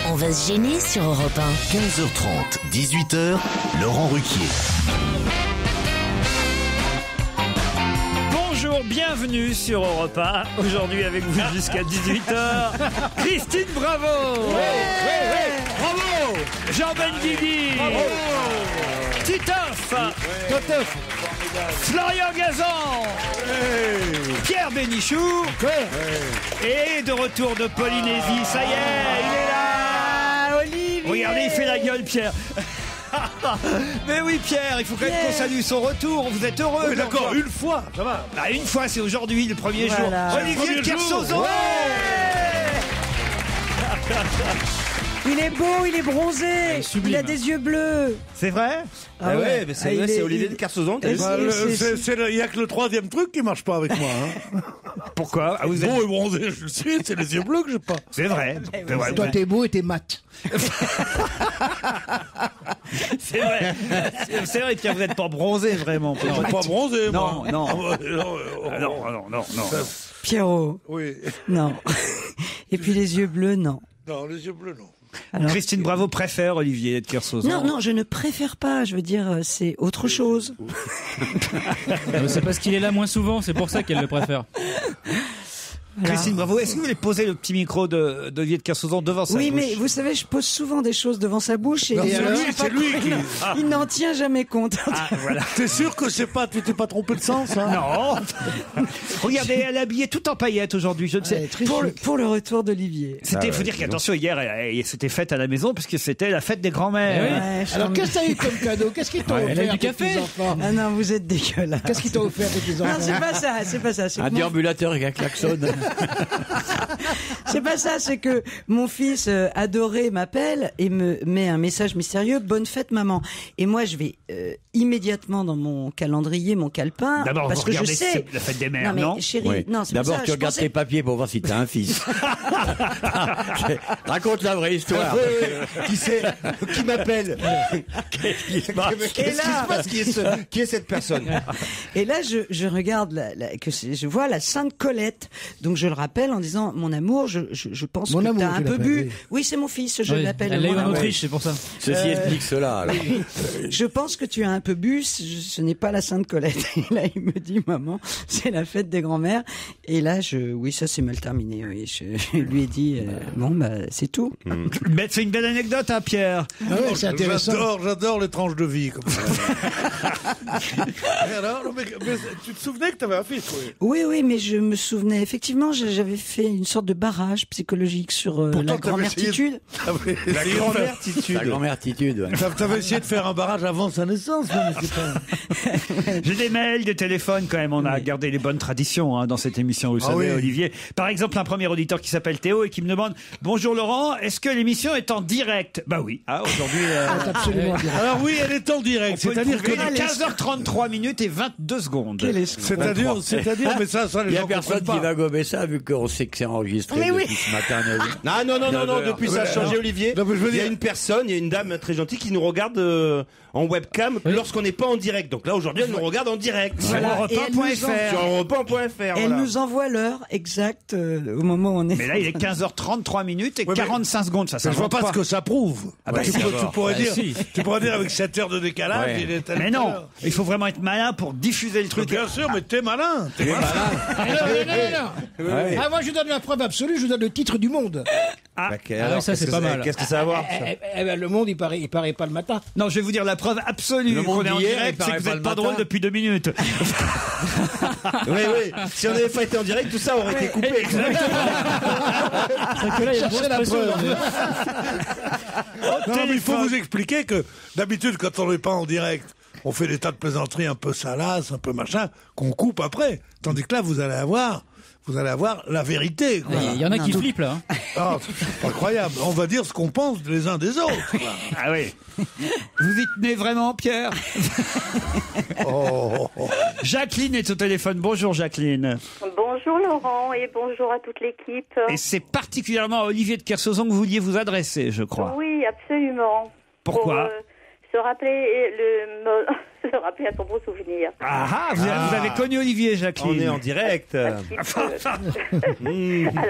On va se gêner sur Europe 1. 15h30, 18h, Laurent Ruquier. Bonjour, bienvenue sur Europe 1. Aujourd'hui avec vous jusqu'à 18h, Christine Bravo. Bravo. Jean Benguigui. Titoff. Florian Gazan. Pierre Bénichou. Et de retour de Polynésie, ça y est, il est là. Olivier. Regardez, il fait la gueule, Pierre. Mais oui, Pierre, il faut quand même qu'on salue son retour. Vous êtes heureux. Oui, d'accord, une fois, ça va. Bah, une fois, c'est aujourd'hui, le premier Voilà. jour. Olivier de Kersauzon. Il est beau, il est bronzé, il a des yeux bleus. C'est vrai? Ah ouais, mais c'est Olivier de Kersauzon. Et Il n'y a que le troisième truc qui marche pas avec moi. Hein. Pourquoi? Vous êtes... Beau et bronzé, je le suis, c'est les yeux bleus que j'ai pas. C'est vrai. C'est vrai. Toi, t'es beau et t'es mat. C'est vrai. C'est vrai, Pierre, vous n'êtes pas bronzé, vraiment. Je suis pas bronzé, Non, moi. non. Ah, Non. Pierrot, Oui. non. Et puis les yeux bleus, non. Non, les yeux bleus, non. Alors, Christine Bravo préfère Olivier de Kersauzon. non, je ne préfère pas. Je veux dire, c'est autre chose. C'est parce qu'il est là moins souvent, c'est pour ça qu'elle le préfère. Voilà. Christine Bravo, est-ce que vous voulez poser le petit micro d'Olivier de Kersauzon devant sa Oui, bouche? mais vous savez, je pose souvent des choses devant sa bouche et Non, c'est lui qui... il n'en tient jamais compte. Ah, voilà. T'es sûr que tu t'es pas trompé de sens, hein? Non. Regardez, elle est habillée tout en paillettes aujourd'hui. Je ne sais. Pour le retour d'Olivier. C'était, faut dire qu'attention, hier, c'était fête à la maison puisque c'était la fête des grands-mères. Ouais, Alors, qu'est-ce que t'as eu comme cadeau? Qu'est-ce qu'ils t'ont elle a eu offert, du tes café. petits-enfants? Ah non, vous êtes dégueulasse. Qu'est-ce qu'ils t'ont offert, tes Non, petits-enfants? c'est pas ça. C'est Un que déambulateur avec un klaxon. c'est pas ça, c'est que mon fils adoré m'appelle et me met un message mystérieux, bonne fête maman. Et moi je vais immédiatement dans mon calendrier, mon calepin, D'abord, parce vous que je regardez sais. c'est la fête des mères, non non? mais chérie, Oui. non, c'est D'abord, pour ça, tu je regardes pensais- tes papiers pour voir si t'as un fils. Raconte la vraie histoire. Qui m'appelle? Qu'est-ce qui se passe? Qu'est-ce qui se passe? Qui est cette personne? Et là, je regarde je vois la Sainte Colette. Donc je le rappelle en disant, mon amour, je pense Mon que amour, t'as un tu peu l'appelles, bu. oui. Oui, c'est mon fils, je Oui, l'appelle. elle l'a eu mon en amour. Autriche, c'est pour ça. Ceci explique cela, alors. Je pense que tu as un peu bu, ce n'est pas la Sainte Colette. Et là, il me dit, maman, c'est la fête des grands-mères. Et là, oui, ça s'est mal terminé. Oui. Je lui ai dit, bon, bah, c'est tout. Mais c'est une belle anecdote, hein, Pierre. Ah ouais, c'est intéressant. J'adore les tranches de vie, comme ça. Et alors, mais tu te souvenais que t'avais un fils, oui? Oui, mais je me souvenais, effectivement, j'avais fait une sorte de barrage psychologique sur Pourtant, la t'avais grand-mère-titude. La grand-mère-titude. ouais. T'avais essayé de faire un barrage avant sa naissance, mais c'est pas... J'ai des mails, des téléphones quand même. On a gardé les bonnes traditions dans cette émission, vous savez, oui. Olivier. Par exemple, un premier auditeur qui s'appelle Théo et qui me demande: bonjour Laurent, est-ce que l'émission est en direct? Bah oui. Ah, aujourd'hui. C'est absolument direct. Alors oui, elle est en direct, c'est-à-dire que... 15h33 minutes et 22 secondes. C'est-à-dire, mais ça, Il les n'y a gens personne comprennent qui pas. va gommer ça, vu qu'on sait que c'est enregistré Mais depuis oui. ce matin. Non, depuis ça a changé, Olivier. Non, mais je veux Il y a dire- il y a une dame très gentille qui nous regarde en webcam lorsqu'on n'est pas en direct. Donc là, aujourd'hui, elle nous regarde en direct. Voilà. Et elle nous Europe1.fr. Sur europe1.fr. Elle voilà. nous envoie l'heure exacte au moment où on est. Mais là, il est 15h33 minutes et Ouais, mais- 45 secondes. Ça Mais je vois s'invente pas ce que ça prouve. Tu pourrais dire avec 7 heures de décalage, Ouais. il est Mais non, il faut vraiment être malin pour diffuser le truc. Bien sûr, mais t'es malin. Non. Ah, moi, je donne la preuve absolue, je donne le titre du Monde. Alors, ça, c'est pas mal. Qu'est-ce que ça a à voir ça Ben, le Monde, il paraît pas le matin. Non, je vais vous dire la preuve absolue Le qu'on monde est en d'hier, direct, il c'est que paraît vous pas n'êtes le pas matin. drôle depuis 2 minutes. Oui. Si on n'avait pas été en direct, tout ça aurait été coupé. C'est que là, il y a une grosse C'est la pression. preuve. Non, mais il faut vous expliquer que d'habitude, quand on n'est pas en direct, on fait des tas de plaisanteries un peu salaces, un peu machin, qu'on coupe après. Tandis que là, vous allez avoir la vérité, quoi. Il y en a qui flippent, là. Ah, c'est incroyable. On va dire ce qu'on pense les uns des autres. Ah oui. Vous y tenez vraiment, Pierre? Jacqueline est au téléphone. Bonjour, Jacqueline. Bonjour Laurent et bonjour à toute l'équipe. Et c'est particulièrement à Olivier de Kersauzon que vous vouliez vous adresser, je crois. Oui, absolument. Pourquoi? se rappeler à son bon souvenir. Vous avez connu Olivier, Jacqueline. On est en direct. Alors,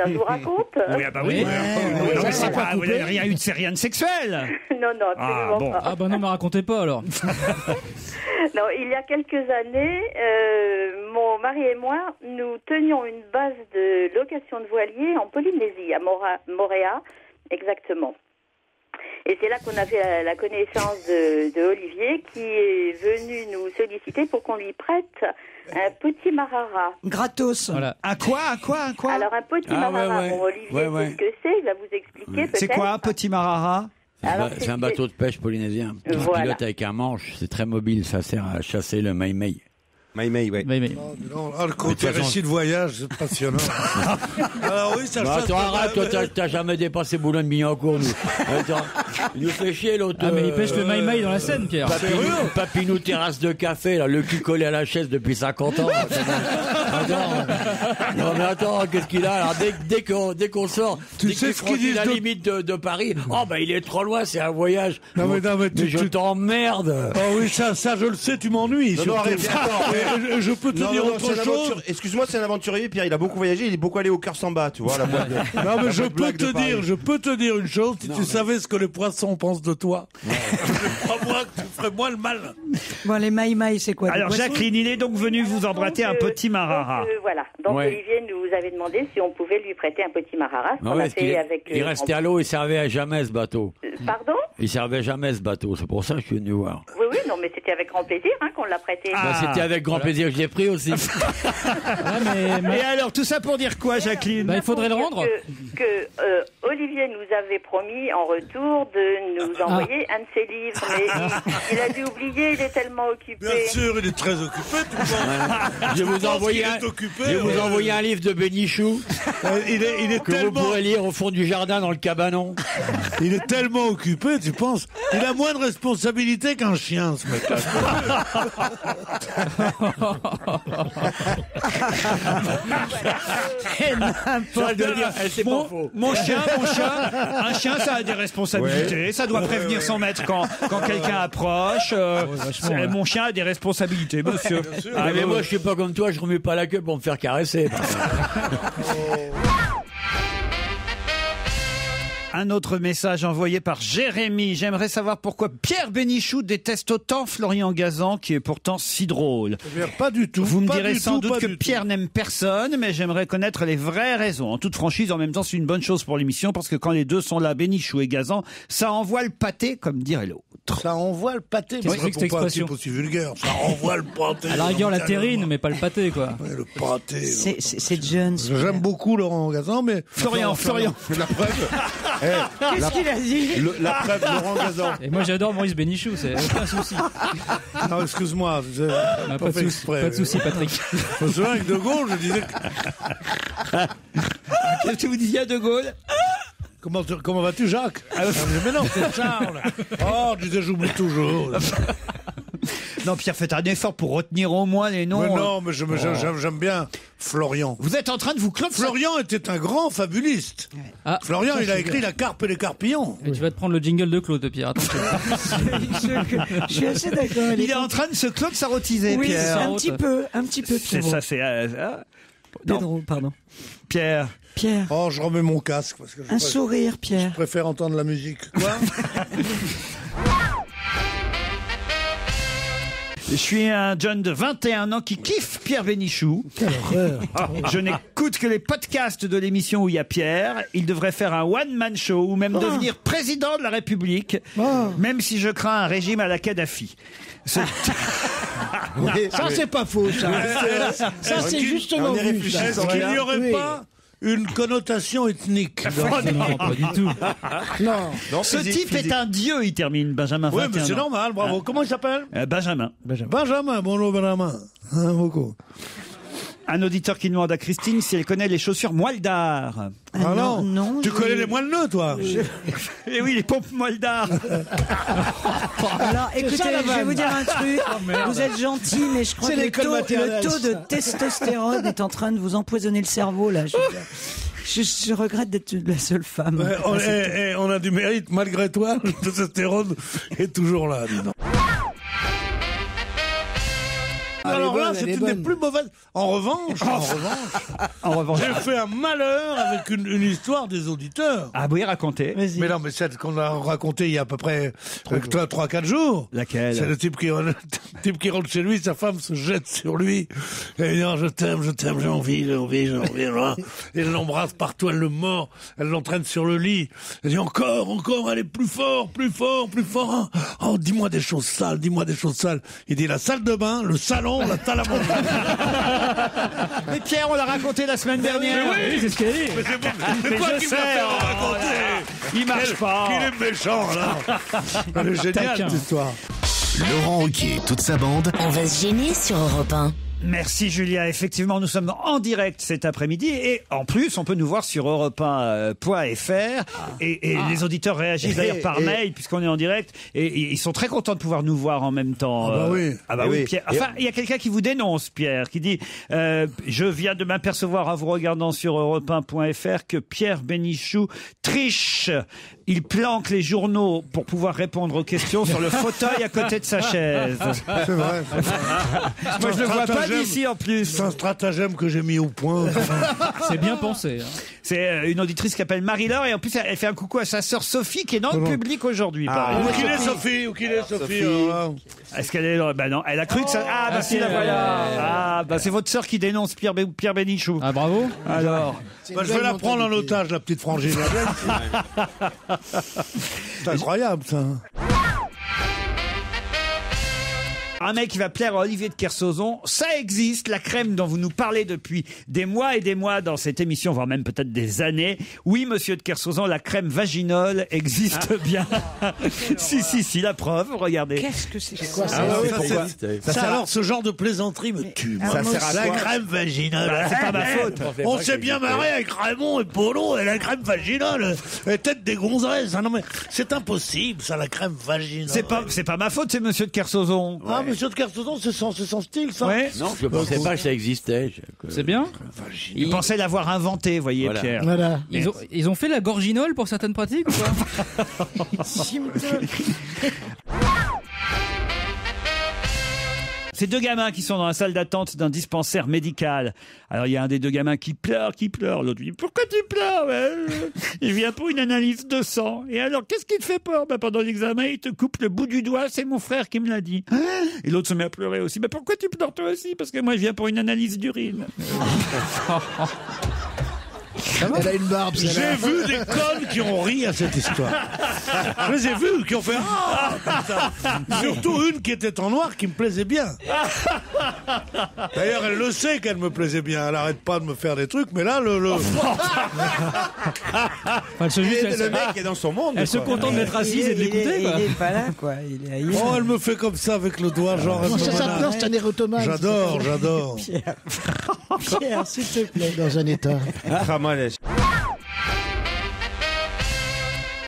je vous raconte. Oui, ah bah oui. Non, mais c'est pas, vous n'avez rien eu de rien de sexuel. Non, absolument pas. Ah bah non, me racontez pas alors. Non, il y a quelques années, mon mari et moi, nous tenions une base de location de voiliers en Polynésie, à Moorea, exactement. Et c'est là qu'on a fait la connaissance de Olivier, qui est venu nous solliciter pour qu'on lui prête un petit marara. Gratos. Voilà. À quoi Alors, un petit marara, ouais. bon, Olivier Ouais. sait ce que c'est, il va vous expliquer peut-être. C'est quoi un petit marara? Alors, C'est un bateau de pêche polynésien. Qui Voilà. pilote avec un manche. C'est très mobile. Ça sert à chasser le maï-maï. Maï-maï, ouais. Mais... Non, le côté récit de voyage, c'est passionnant. Alors oui, ça chasse. Attends, arrête, toi, t'as jamais dépassé Boulogne-Billancourt, nous. Attends, il nous fait chier, l'autre. Ah, mais il pêche le maï-maï dans la Seine, Pierre. Papinou, terrasse de café, là, le cul collé à la chaise depuis 50 ans. Non, mais attends, qu'est-ce qu'il a, alors, dès qu'on sort, Tu sais ce qu'ils disent la limite de Paris, oh, bah, il est trop loin, c'est un voyage. Mais je t'emmerde. Oh oui, ça, je le sais, tu m'ennuies. Non, surtout. arrête, Je peux te dire autre chose. Excuse-moi, c'est un aventurier, Pierre. Il a beaucoup voyagé, il est beaucoup allé au cœur Samba, tu vois. La boîte de... Non, mais je blague de Paris. peux te dire une chose. Si tu savais ce que les poissons pensent de toi, crois-moi que tu ferais moins le mal. Bon, les maï-maï, c'est quoi? Alors, Jacqueline, il est donc venu vous emprunter un petit marara. Voilà. Donc, Ouais. Olivier nous avait demandé si on pouvait lui prêter un petit marara. Ah ouais, il restait à l'eau, il servait à jamais, ce bateau. Pardon? Il servait jamais, ce bateau. C'est pour ça que je suis venu voir. Oui, non, mais c'était avec grand plaisir qu'on l'a prêté. Bah, c'était avec grand plaisir que je l'ai pris aussi. Et alors, tout ça pour dire quoi, Jacqueline? Bah, il faudrait le rendre. Que Olivier nous avait promis en retour de nous envoyer un de ses livres, mais il a dû oublier, il est tellement occupé. Bien sûr, il est très occupé. Tu penses. Je vais vous envoyer un livre de Bénichou. Il est que tellement... vous pourrez lire au fond du jardin dans le cabanon. Il est tellement occupé, tu penses. Il a moins de responsabilité qu'un chien, ce mec-là. Mon chien, un chien, ça a des responsabilités. Ça doit prévenir son maître quand quelqu'un approche. Mon chien a des responsabilités, monsieur. Mais moi, je suis pas comme toi, je remue pas la queue pour me faire caresser. Un autre message envoyé par Jérémy. J'aimerais savoir pourquoi Pierre Bénichou déteste autant Florian Gazan, qui est pourtant si drôle. Pas du tout. Vous me direz sans doute que Pierre n'aime personne, mais j'aimerais connaître les vraies raisons. En toute franchise, en même temps, c'est une bonne chose pour l'émission, parce que quand les deux sont là, Bénichou et Gazan, ça envoie le pâté, comme dirait l'autre. Ça envoie le pâté. Qu'est-ce que c'est que cette expression? C'est aussi vulgaire. Ça envoie le pâté. À la rigueur, la terrine, mais pas le pâté, quoi. Ouais, le pâté. C'est Jones. J'aime beaucoup Laurent Gazan, mais... Florian. La preuve. Qu'est-ce qu'il a dit? La preuve, Laurent Gazan. Et moi, j'adore Maurice Bénichou, c'est aucun souci. Non, excuse-moi. Pas de souci, Patrick. Je me souviens avec De Gaulle, je disais... Qu'est-ce que vous disiez à De Gaulle? Comment vas-tu, Jacques? Mais non, c'est Charles. Oh, je disais, j'oublie toujours. Non, Pierre, faites un effort pour retenir au moins les noms. Mais non, mais j'aime bien Florian. Vous êtes en train de vous clore. Florian était un grand fabuliste. Ah, Florian, il a écrit La Carpe et les Carpillons. et tu vas te prendre le jingle de Claude, Pierre. Attention. Je suis assez d'accord. Il est en train de se clore sarotiser, Oui, Pierre. un petit peu. C'est ça, c'est... Pedro, pardon. Pierre. Oh, je remets mon casque. Parce que Un sourire, Pierre. Je préfère entendre la musique. Quoi? Je suis un jeune de 21 ans qui kiffe Pierre Bénichou. Quelle horreur. Je n'écoute que les podcasts de l'émission où il y a Pierre. Il devrait faire un one-man show ou même devenir président de la République, même si je crains un régime à la Kadhafi. Ça, c'est pas faux, ça. Ça, c'est justement vu, ça. Est-ce qu'il n'y aurait pas une connotation ethnique? Non, pas du tout. Non. Ce type est un dieu, il termine, Benjamin. Oui, 21 mais c'est ans. normal, bravo. Comment il s'appelle? Benjamin. Benjamin, bonjour Benjamin. Beaucoup. Un auditeur qui demande à Christine si elle connaît les chaussures moelle d'art. Ah non, tu je- connais les moelleux, toi? Eh oui, les pompes moelle d'art. Alors, écoutez, ça, la je vais vanne. vous dire un truc. Vous êtes gentil, mais je crois C'est que l'école maternelle, le taux de ça. testostérone est en train de vous empoisonner le cerveau, là. Je veux dire. Je regrette d'être la seule femme. On a du mérite, malgré toi, le testostérone est toujours là, dis donc. Alors là, c'est une des plus mauvaises. En revanche, j'ai fait un malheur avec une histoire des auditeurs. Ah oui, racontez. Mais non, mais celle qu'on a racontée il y a à peu près 3-4 jours. Laquelle? C'est le type qui rentre chez lui, sa femme se jette sur lui. Et il dit, je t'aime, j'ai envie. Elle l'embrasse partout, elle le mord, elle l'entraîne sur le lit. Elle dit encore, allez, plus fort. Oh, dis-moi des choses sales. Il dit la salle de bain, le salon, la salle à manger. Mais Pierre, on l'a raconté la semaine dernière. Mais oui, c'est ce qu'elle dit. Mais c'est toi qui me l'as fait raconter. Il marche pas. Il est méchant, là. Elle est géniale, cette histoire. Laurent Ruquier et toute sa bande. On va se gêner sur Europe 1. Merci Julia, effectivement nous sommes en direct cet après-midi et en plus on peut nous voir sur europe1.fr et les auditeurs réagissent d'ailleurs par mail puisqu'on est en direct et ils sont très contents de pouvoir nous voir en même temps. Ah bah oui, Pierre. Enfin, il y a quelqu'un qui vous dénonce, Pierre, qui dit je viens de m'apercevoir en vous regardant sur europe1.fr que Pierre Bénichou triche. Il planque les journaux pour pouvoir répondre aux questions sur le fauteuil à côté de sa chaise. C'est vrai. Moi je le vois pas d'ici en plus. C'est un stratagème que j'ai mis au point. C'est bien pensé. Hein. C'est une auditrice qui s'appelle Marie-Laure et en plus elle fait un coucou à sa sœur Sophie qui est dans le public aujourd'hui. Où qu'il est Sophie Est-ce qu'elle est là? Bah non, elle a cru que ça. Ah bah si, la voilà. Ah bah c'est votre sœur qui dénonce Pierre Bénichou. Ah bravo. Alors. Bah, je vais la prendre en otage, la petite frangine. C'est incroyable ça. Un mec qui va plaire à Olivier de Kersauzon, ça existe, la crème dont vous nous parlez depuis des mois et des mois dans cette émission, voire même peut-être des années. Oui, monsieur de Kersauzon, la crème vaginole existe bien. Si, la preuve, regardez. Qu'est-ce que c'est quoi ça? Alors, ce genre de plaisanterie me tue. Ça sert à la quoi? crème vaginale. Bah, c'est pas ma faute. On s'est bien marré avec Raymond et Polo et la crème vaginale. Et tête des gonzesses. Non mais, c'est impossible, ça, la crème vaginale. C'est pas ma faute, c'est monsieur de Kersauzon. Ah, monsieur de Kersauzon, c'est son style, ça. Ouais. Non, je pensais pas que ça existait. C'est bien. Il pensait l'avoir inventé, voyez, Voilà. Pierre. Voilà. Ils ont fait la gorginole pour certaines pratiques ou pas? Ces deux gamins qui sont dans la salle d'attente d'un dispensaire médical. Alors il y a un des deux gamins qui pleure. L'autre lui dit pourquoi tu pleures? Il vient pour une analyse de sang. Et alors qu'est-ce qui te fait peur? Pendant l'examen il te coupe le bout du doigt. C'est mon frère qui me l'a dit. Et l'autre se met à pleurer aussi. Pourquoi tu pleures toi aussi? Parce que moi je viens pour une analyse d'urine. Elle a une barbe. J'ai vu des connes qui ont ri à cette histoire. Je les ai vus, qui ont fait comme ça. Surtout une qui était en noir qui me plaisait bien. D'ailleurs, elle le sait qu'elle me plaisait bien. Elle arrête pas de me faire des trucs, mais là, le mec est dans son monde. Elle se contente d'être assise et de l'écouter. Il est pas là, quoi. Il est ailleurs. Oh, elle me fait comme ça avec le doigt, genre. Non, c'est sa place, c'est un érotomane. J'adore. Pierre, s'il te plaît. Dans un état.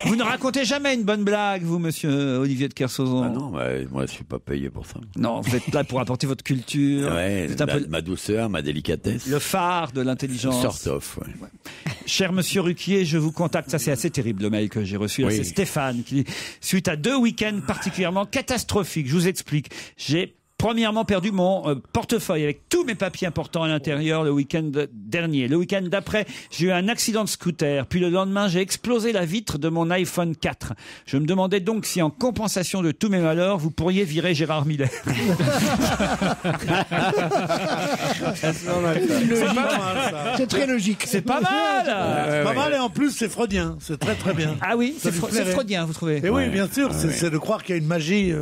Vous ne racontez jamais une bonne blague, vous, monsieur Olivier de Kersauzon? Ah non, moi je suis pas payé pour ça. Non, vous êtes là pour apporter votre culture. Ouais, C'est un peu ma douceur, ma délicatesse. le phare de l'intelligence. Sort of, ouais. Cher monsieur Ruquier, je vous contacte. Ça, c'est assez terrible, le mail que j'ai reçu. Oui. C'est Stéphane qui dit, suite à 2 week-ends particulièrement catastrophiques, je vous explique. J'ai premièrement perdu mon portefeuille avec tous mes papiers importants à l'intérieur le week-end dernier. Le week-end d'après, j'ai eu un accident de scooter. Puis le lendemain, j'ai explosé la vitre de mon iPhone 4. Je me demandais donc si en compensation de tous mes malheurs, vous pourriez virer Gérard Miller. C'est très logique. C'est pas mal. Pas mal, et en plus, c'est freudien. C'est très très bien. Ah oui, Ça c'est vous plairait. freudien, vous trouvez? Et oui, bien sûr, c'est de croire qu'il y a une magie.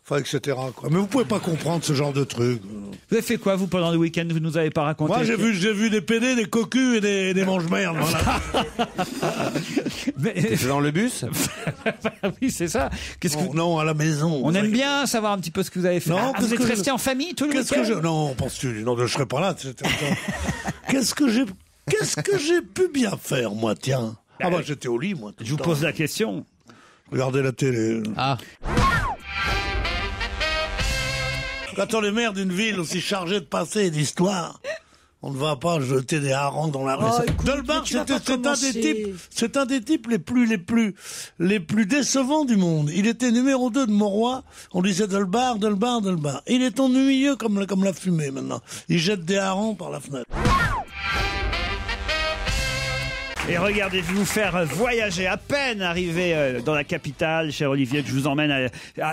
Enfin, etc. quoi. Mais vous pouvez pas comprendre ce genre de truc. Vous avez fait quoi, vous, pendant le week-end? Vous nous avez pas raconté? Moi, j'ai vu des PD, des cocus et des mange-merdes. Voilà. C'est dans le bus? Oui, c'est ça. Qu'est-ce que... Non, à la maison. On aime bien savoir un petit peu ce que vous avez fait. Non, vous êtes resté en famille tout le week-end? Non, pense-tu? Non, je serais pas là. Qu'est-ce que j'ai pu bien faire, moi, tiens? Ah bah, j'étais au lit, moi. Je vous pose la question. Regardez la télé. Ah. Quand on est maire d'une ville aussi chargée de passé et d'histoire, On ne va pas jeter des harengs dans la rue. Dolbar, c'est un des types les plus décevants du monde. Il était numéro 2 de Mauroy. On disait Dolbar. Il est ennuyeux comme la fumée maintenant. Il jette des harengs par la fenêtre. Et regardez, je vais vous faire voyager à peine arrivé dans la capitale, cher Olivier, que je vous emmène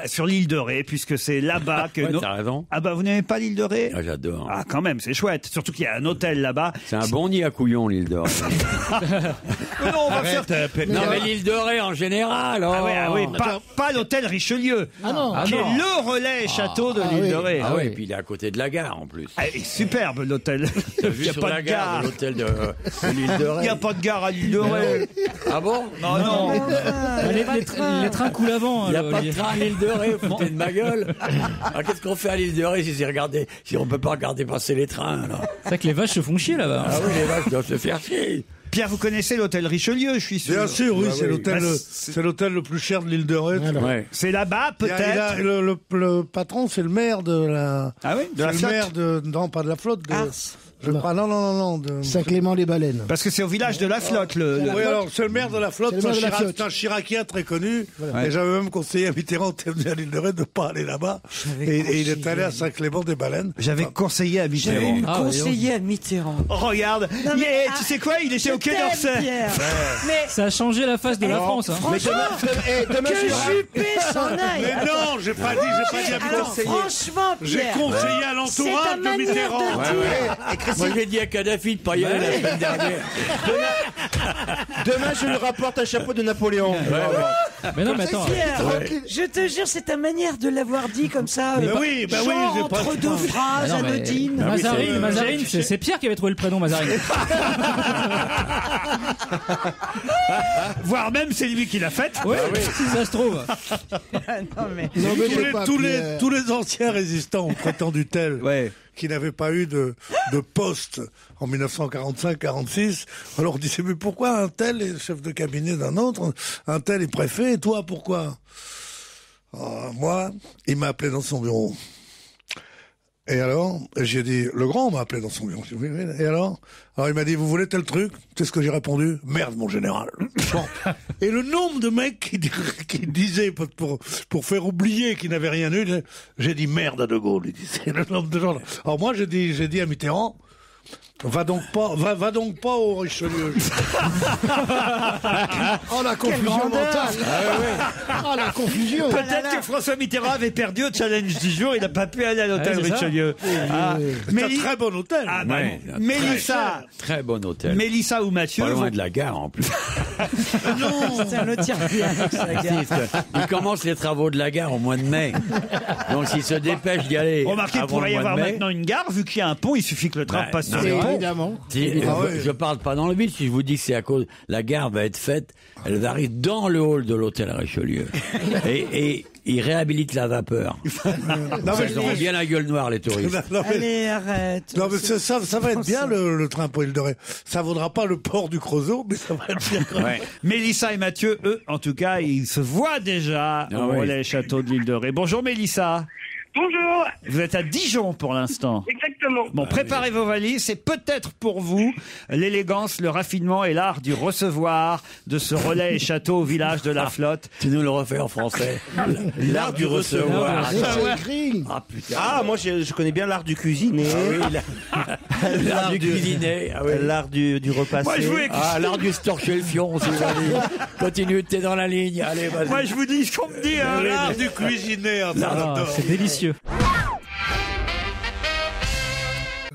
sur l'île de Ré, puisque c'est là-bas que... Ouais, t'as raison. Ah bah vous n'aimez pas l'île de Ré? Ah, j'adore. Ah quand même, c'est chouette. Surtout qu'il y a un hôtel là-bas. C'est un bon nid à couillon, l'île de Ré. Non, on va faire... Non, mais l'île de Ré en général. Oh. Ah oui, pas l'hôtel Richelieu, qui est le relais château de l'île de Ré. Ah oui, et puis il est à côté de la gare en plus. Ah, et superbe l'hôtel. T'as vu Il n'y a sur pas la de gare gare. de l'hôtel de l'île de Ré. Il n'y a pas de gare à l'île de Ré. Ah bon? Non. Les trains coulent avant. Il n'y a pas de train à l'île de Ré, vous foutez de ma gueule. Alors qu'est-ce qu'on fait à l'île de Ré si on peut pas regarder passer les trains alors? C'est vrai que les vaches se font chier là-bas. Ah oui, les vaches doivent se faire chier. Pierre, vous connaissez l'hôtel Richelieu, je suis sûr. Bien sûr, oui, Bah, c'est l'hôtel le plus cher de l'île de Ré. Ouais. C'est là-bas, peut-être. Le patron, c'est le maire de la... Ah oui, de la le flotte. maire de... Non, pas de la flotte. De... Je crois, non. Saint-Clément-les-Baleines. Parce que c'est au village de la flotte. Oui, alors, c'est le maire de la flotte, C'est le maire de la flotte. c'est un Chiracien très connu. Ouais. Et j'avais même conseillé à Mitterrand, qui est venu à l'île de Ré, de ne pas aller là-bas. Et il est allé à Saint-Clément-des-Baleines. J'avais conseillé à Mitterrand. J'avais eu conseiller à Mitterrand. Oh, regarde, tu sais quoi, il était au Quai d'Orsay. Mais Ça a changé la face de la France. Hein. Mais demain, que Juppé s'en aille. Mais non, j'ai pas dit à Alors Mitterrand. franchement, J'ai Pierre, conseillé à c'est ta l'entourage de manière Mitterrand. de dire. Moi j'ai dit à Kadhafi de pas y aller la semaine dernière. Demain, je lui rapporte un chapeau de Napoléon. Mais non, mais attends. Pierre, je te jure, c'est ta manière de l'avoir dit comme ça. Mais oui, genre j'ai pas... entre deux phrases Non, mais- anodines. Mazarine, c'est Pierre qui avait trouvé le prénom Mazarine. Voire même, c'est lui qui l'a faite. Oui, si ça se trouve. Non, mais... Tous les anciens résistants ont prétendu tel qui n'avaient pas eu de poste en 1945-46. Alors on disait, mais pourquoi un tel est chef de cabinet d'un autre, un tel est préfet, et toi pourquoi? Moi, il m'a appelé dans son bureau. Et alors, j'ai dit, le grand m'a appelé dans son bureau. J'ai dit, oui, et alors il m'a dit, vous voulez tel truc? C'est ce que j'ai répondu. Merde, mon général. Bon. Et le nombre de mecs qui disaient, pour faire oublier qu'ils n'avaient rien eu, j'ai dit merde à De Gaulle. Il disait, le nombre de gens. Alors moi, j'ai dit à Mitterrand, va donc pas au Richelieu. Oh, la confusion mentale. Oh, la confusion. Peut-être que François Mitterrand avait perdu au challenge du jour, il n'a pas pu aller à l'hôtel Ouais, c'est ça. Richelieu. C'est un très bon hôtel. Ah, bah, Ouais, Mélissa, Très bon hôtel. Mélissa ou Mathieu, Pas loin vous- de la gare en plus. C'est un autre tire-bien avec sa gare. Il commence les travaux de la gare au mois de mai. Donc s'il se dépêche d'y aller. remarquez, il avant pourrait y le mois de avoir mai, maintenant une gare, vu qu'il y a un pont, il suffit que le train Bah, passe sur non, le mais pont. Évidemment. Je parle pas dans le vide. Si je vous dis que c'est à cause la gare va être faite, elle va arriver dans le hall de l'hôtel Richelieu. et ils réhabilitent la vapeur. Ils auront bien la gueule noire les touristes. Allez, arrête. Non, mais ça va être bien le train pour Île de Ré. Ça vaudra pas le port du Creusot, mais ça va être bien. Ouais. Mélissa et Mathieu, eux, en tout cas, ils se voient déjà au oui. relais château de l'île de Ré. Bonjour Mélissa. Bonjour, Vous êtes à Dijon pour l'instant. exactement. Bon, préparez vos valises, c'est peut-être pour vous l'élégance, le raffinement et l'art du recevoir de ce relais et château au village de la Flotte. Tu nous le refais en français. L'art du recevoir. C'est écrit. Ah putain. Ah, moi, je connais bien l'art du cuisiner. L'art du cuisiner. Ah, oui. L'art du repasser. Moi, je vous, L'art du storcher le fion, si vous allez. Continue, t'es dans la ligne. Allez, vas-y. moi, je vous dis ce qu'on me dit. Hein. L'art du cuisiner, enfin, Ah, j'adore. c'est délicieux.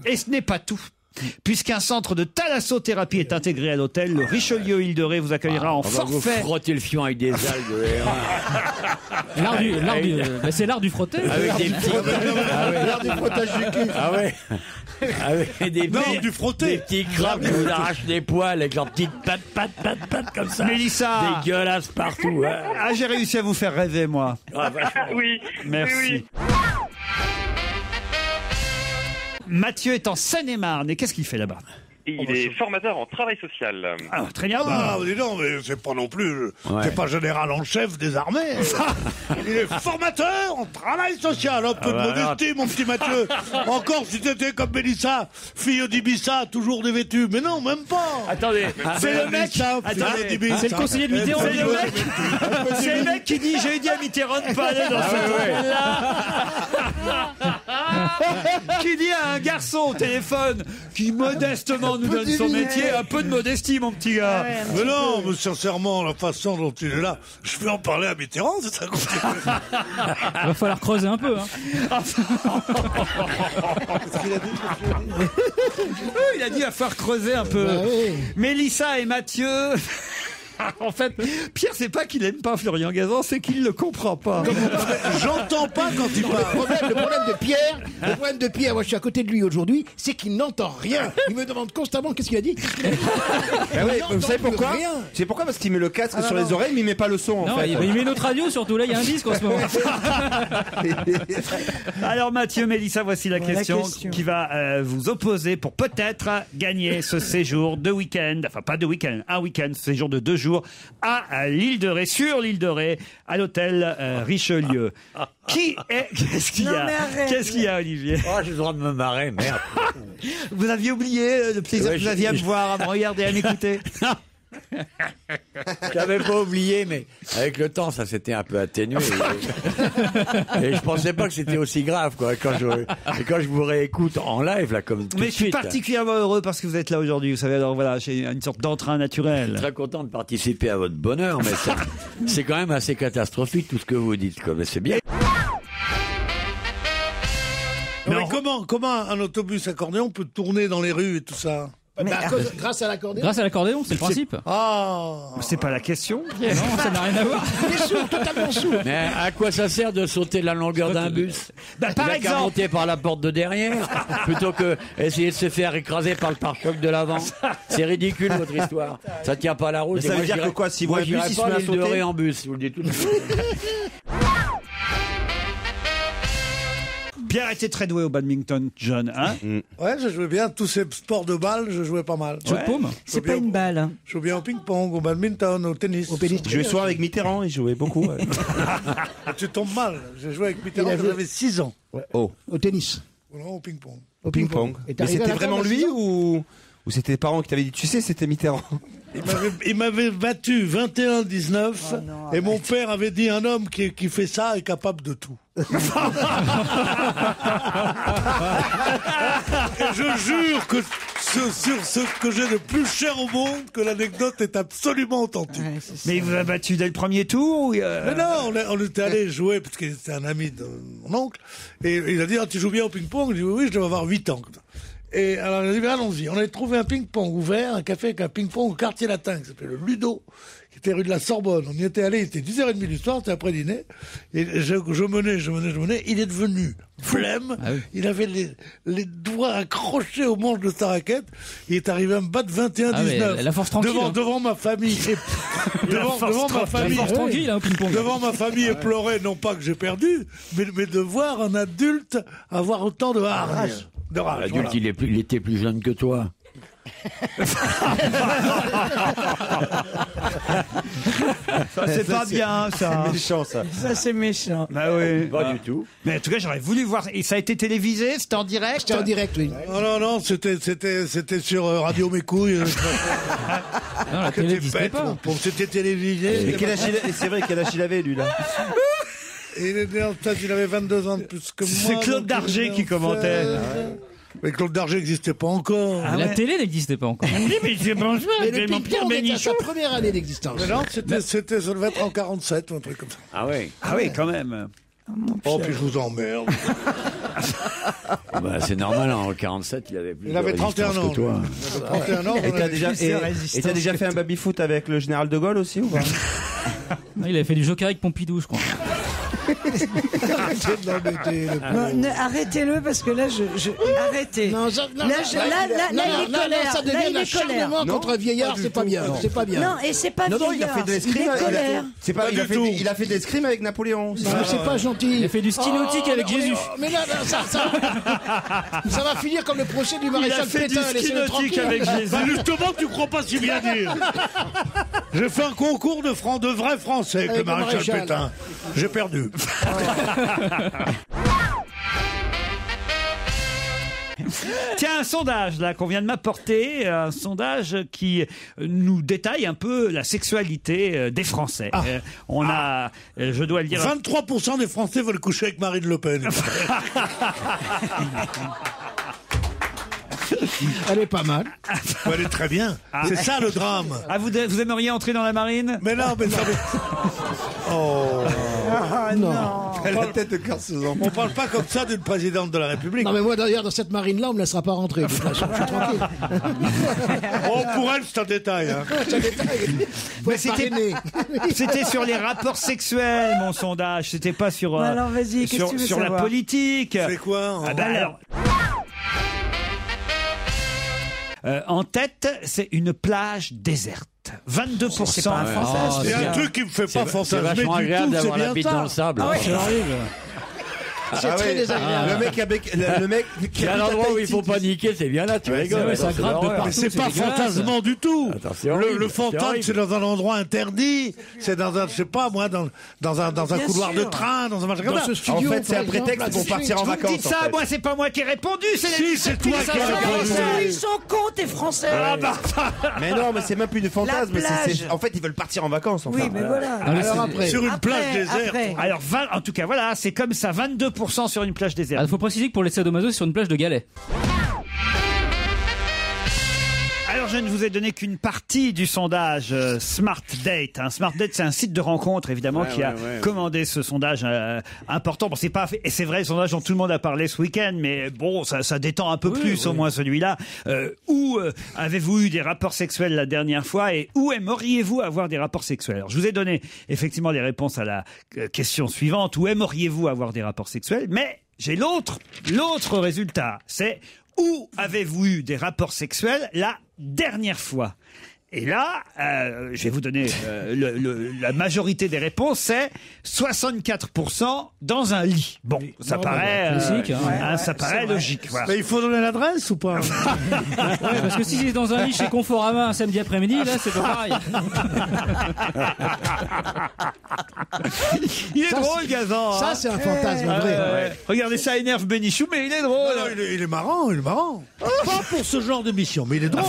Et ce n'est pas tout. Puisqu'un centre de thalassothérapie est intégré à l'hôtel, le Richelieu Île de Ré vous accueillera en On va vous forfait. frotter le fion avec des algues. C'est l'art du frotté. Avec des petits. L'art du frottage du cul. Ah ouais. Avec des Non, petits, du frotté. des petits crabes qui vous arrachent les poils avec leurs petites pattes comme ça. Mélissa. Dégueulasse partout. Hein. Ah, j'ai réussi à vous faire rêver, moi. Ah, vachement. Oui. Merci. Oui, oui. Mathieu est en Seine-et-Marne. Et qu'est-ce qu'il fait là-bas? Il est formateur en travail social. Ah, très bien. Ah, dis donc, mais c'est pas non plus. C'est pas général en chef des armées. Il est formateur en travail social. Un peu de modestie, mon petit Mathieu. Encore si t'étais comme Mélissa, fille d'Ibissa, toujours dévêtue. Mais non, même pas. Attendez, c'est le mec. C'est le conseiller de Mitterrand. C'est le mec qui dit j'ai dit à Mitterrand de pas aller dans ce hôtel-là. Qui dit à un garçon au téléphone qui modestement nous donne son métier, un peu de modestie, mon petit gars. Mais non, mais sincèrement, la façon dont il est là, je peux en parler à Mitterrand, c'est ça. Il va falloir creuser un peu. Hein. Qu'est-ce qu'il a dit Il a dit à faire creuser un peu. Bah oui. Mélissa et Mathieu. En fait, Pierre, c'est pas qu'il aime pas Florian Gazan, c'est qu'il le comprend pas. J'entends pas quand il parle. Le problème de Pierre, moi je suis à côté de lui aujourd'hui, c'est qu'il n'entend rien. Il me demande constamment qu'est-ce qu'il a dit. Vous savez pourquoi? C'est pourquoi? Parce qu'il met le casque sur les oreilles, mais il met pas le son. Non, en fait. il met notre radio surtout. Là, il y a un disque en ce moment. Alors Mathieu, Mélissa, voici la question qui va vous opposer pour peut-être gagner ce séjour de week-end, enfin pas de week-end, un week-end, séjour de 2 jours à l'île de Ré, sur l'île de Ré, à l'hôtel Richelieu. Qui est... Qu'est-ce qu'il y a? Qu'est-ce qu'il y a, Olivier? Oh, j'ai le droit de me marrer, merde. Vous aviez oublié le plaisir que vous aviez à me voir, à me regarder, à m'écouter? J'avais pas oublié, mais avec le temps, ça s'était un peu atténué. Et je pensais pas que c'était aussi grave, quoi. Quand je vous réécoute en live, là, comme tout Mais de je suis suite, particulièrement heureux parce que vous êtes là aujourd'hui. Vous savez, alors voilà, j'ai une sorte d'entrain naturel. Très content de participer à votre bonheur, mais c'est quand même assez catastrophique tout ce que vous dites, quoi. Mais c'est bien. Mais comment un autobus accordéon peut tourner dans les rues et tout ça? Grâce à l'accordéon. Grâce à l'accordéon, c'est le principe. Ah, c'est pas la question. Non, ça n'a rien à voir. Il est sourd, totalement sourd. Mais à quoi ça sert de sauter la longueur d'un bus? Bah, par Il a qu'à exemple. monter par la porte de derrière, plutôt que essayer de se faire écraser par le pare-choc de l'avant. C'est ridicule, votre histoire. Ça tient pas la route. Mais ça veut dire que quoi? Si vous moi, voyez un bus, j'irai il se pas met à à l'île de sauter Ré en bus, je vous le dis tout de suite. Pierre était très doué au badminton, John, hein? ouais, je jouais bien. Tous ces sports de balle, je jouais pas mal. Jeu de paume. C'est pas une balle. Je jouais bien au ping-pong, au badminton, au tennis. Je jouais souvent avec Mitterrand, il jouait beaucoup. Ouais. Tu tombes mal. J'ai joué avec Mitterrand quand j'avais 6 ans. Ouais. Oh. Au tennis. Non, au ping-pong. Au Ping-pong. Et Mais t'arrives à c'était la vraiment table à lui 6 ans ou c'était tes parents qui t'avaient dit, tu sais, c'était Mitterrand? Il m'avait battu 21-19 et mon père avait dit un homme qui fait ça est capable de tout. Et je jure que sur ce que j'ai de plus cher au monde, que l'anecdote est absolument authentique. Ouais, Mais il vous a battu dès le premier tour ou Mais non, on était allé jouer parce que c'était un ami de mon oncle et il a dit tu joues bien au ping-pong? J'ai dit oui, je dois avoir 8 ans. Et alors il a dit allons-y. On avait trouvé un ping-pong ouvert, un café avec un ping-pong au quartier latin qui s'appelait le Ludo, qui était rue de la Sorbonne. On y était allé, il était 10h30 du soir, c'était après dîner. Et je menais. Il est devenu flemme. Ah oui. Il avait les doigts accrochés au manche de sa raquette. Il est arrivé à me battre 21-19. Ah ouais, la force tranquille. Devant ma famille. devant ma famille. La force tranquille, hein, au ping-pong. Devant ma famille éplorée, non pas que j'ai perdu, mais de voir un adulte avoir autant de rage. L'adulte, il était plus jeune que toi. Ça, c'est pas bien, ça. C'est méchant, ça. Ça, c'est méchant. Bah oui. Pas du tout. Mais en tout cas, j'aurais voulu voir. Et ça a été télévisé? C'était en direct? C'était en direct, oui. Non, c'était sur Radio Mes Couilles. Non, la télé n'existait pas. C'était télévisé. Mais quel âge c'est vrai, quel âge il avait, lui, là? Il avait 22 ans de plus que moi. C'est Claude donc Darger il qui commentait. Mais Claude Darger n'existait pas encore. La télé n'existait pas encore. Oui, mais c'est bonjour, Mais le mon Pierre ping-pong était à Bénichou. sa première année d'existence. Mais non, ça devait être en 47 ou un truc comme ça. Ah oui. Ah oui, quand même. Oh, puis je vous emmerde. Bah, c'est normal, en 47, il avait plus Il avait de 31 résistance ans. que toi. Il avait 31 ans. Et t'as déjà fait un baby-foot avec le général de Gaulle aussi ou pas? Il avait fait du Joker avec Pompidou, je crois. Arrêtez de l'embêter, le pauvre. Non, arrêtez-le parce que là, arrêtez. Non, là, il est colère. Ça devient un acharnement contre un vieillard, c'est pas bien. C'est pas bien. Non, et c'est pas vieillard. Non, il a fait de l'escrime. Il a fait de l'escrime avec Napoléon. C'est pas gentil. Il a fait du ski nautique avec Jésus. Mais là, ça va finir comme le procès du maréchal Pétain. Laissez-le tranquille. Avec Jésus. Bah justement, tu crois pas si bien dire. J'ai fait un concours de vrais français avec le maréchal Pétain. J'ai perdu. Tiens, un sondage là qu'on vient de m'apporter, un sondage qui nous détaille un peu la sexualité des Français. On a, je dois le dire, 23% des Français veulent coucher avec Marine Le Pen. Elle est pas mal. Elle est très bien. C'est ça le drame. Ah, vous aimeriez entrer dans la marine? Mais non, mais ça. Oh. Non. Elle a la tête de cœur sous enfant. On parle pas comme ça d'une présidente de la République. Non mais moi d'ailleurs dans cette marine-là on me laissera pas rentrer. De toute façon, je suis tranquille. Oh, pour elle c'est un détail. Hein. C'est un détail. Mais c'était sur les rapports sexuels mon sondage. C'était pas sur alors vas-y, qu'est-ce que tu veux sur la savoir politique. C'est quoi alors. En tête, c'est une plage déserte. 22%. C'est pas un fantasme. Il y a un truc qui me fait pas fantasmer du vachement agréable tout, c'est d'avoir la bien bite ça. dans le sable. C'est horrible. C'est très désagréable. Le mec Il y a un endroit où il faut pas niquer, c'est bien là, tu rigoles. ça gratte de partout. Mais c'est pas dégueulasse. fantasmant du tout. Attends, c'est horrible, Le c'est fantasme, horrible. c'est dans un endroit interdit. C'est dans un, je sais pas moi, dans un Bien couloir sûr. de train, dans un machin comme Dans ça. ce studio, En fait, c'est par un prétexte exemple, pour partir en Vous me vacances. dites ça, moi c'est pas moi qui ai répondu, c'est Si, les c'est toi qui as répondu. Ils sont cons, tes Français. Mais non, mais c'est même plus du fantasme. La plage. En fait, ils veulent partir en vacances. Enfin. Oui, mais voilà. Alors après. Sur une plage déserte. Après. Alors, en tout cas, voilà, c'est comme ça, 22% sur une plage déserte. Il faut préciser que pour les sadomaso, c'est sur une plage de galets. Alors, je ne vous ai donné qu'une partie du sondage Smart Date. Smart Date, c'est un site de rencontre, évidemment, qui a commandé ce sondage important. Bon, c'est pas fait, et c'est vrai, le sondage dont tout le monde a parlé ce week-end, mais bon, ça détend un peu plus, au moins celui-là. Où avez-vous eu des rapports sexuels la dernière fois et où aimeriez-vous avoir des rapports sexuels? Alors, je vous ai donné effectivement les réponses à la question suivante. Où aimeriez-vous avoir des rapports sexuels? Mais j'ai l'autre résultat. C'est où avez-vous eu des rapports sexuels la dernière fois? Et là, je vais vous donner la majorité des réponses, c'est 64% dans un lit. Bon, ça paraît, classique, ça paraît logique. Voilà. Mais il faut donner l'adresse ou pas? Ouais, parce que si c'est dans un lit chez Conforama un samedi après-midi, là, c'est pas pareil. Il est drôle, Gazan. Ça c'est un fantasme vrai. Regardez, ça énerve Bénichou, mais il est drôle. Non, il est marrant, il est marrant. Pas pour ce genre de mission, mais il est drôle.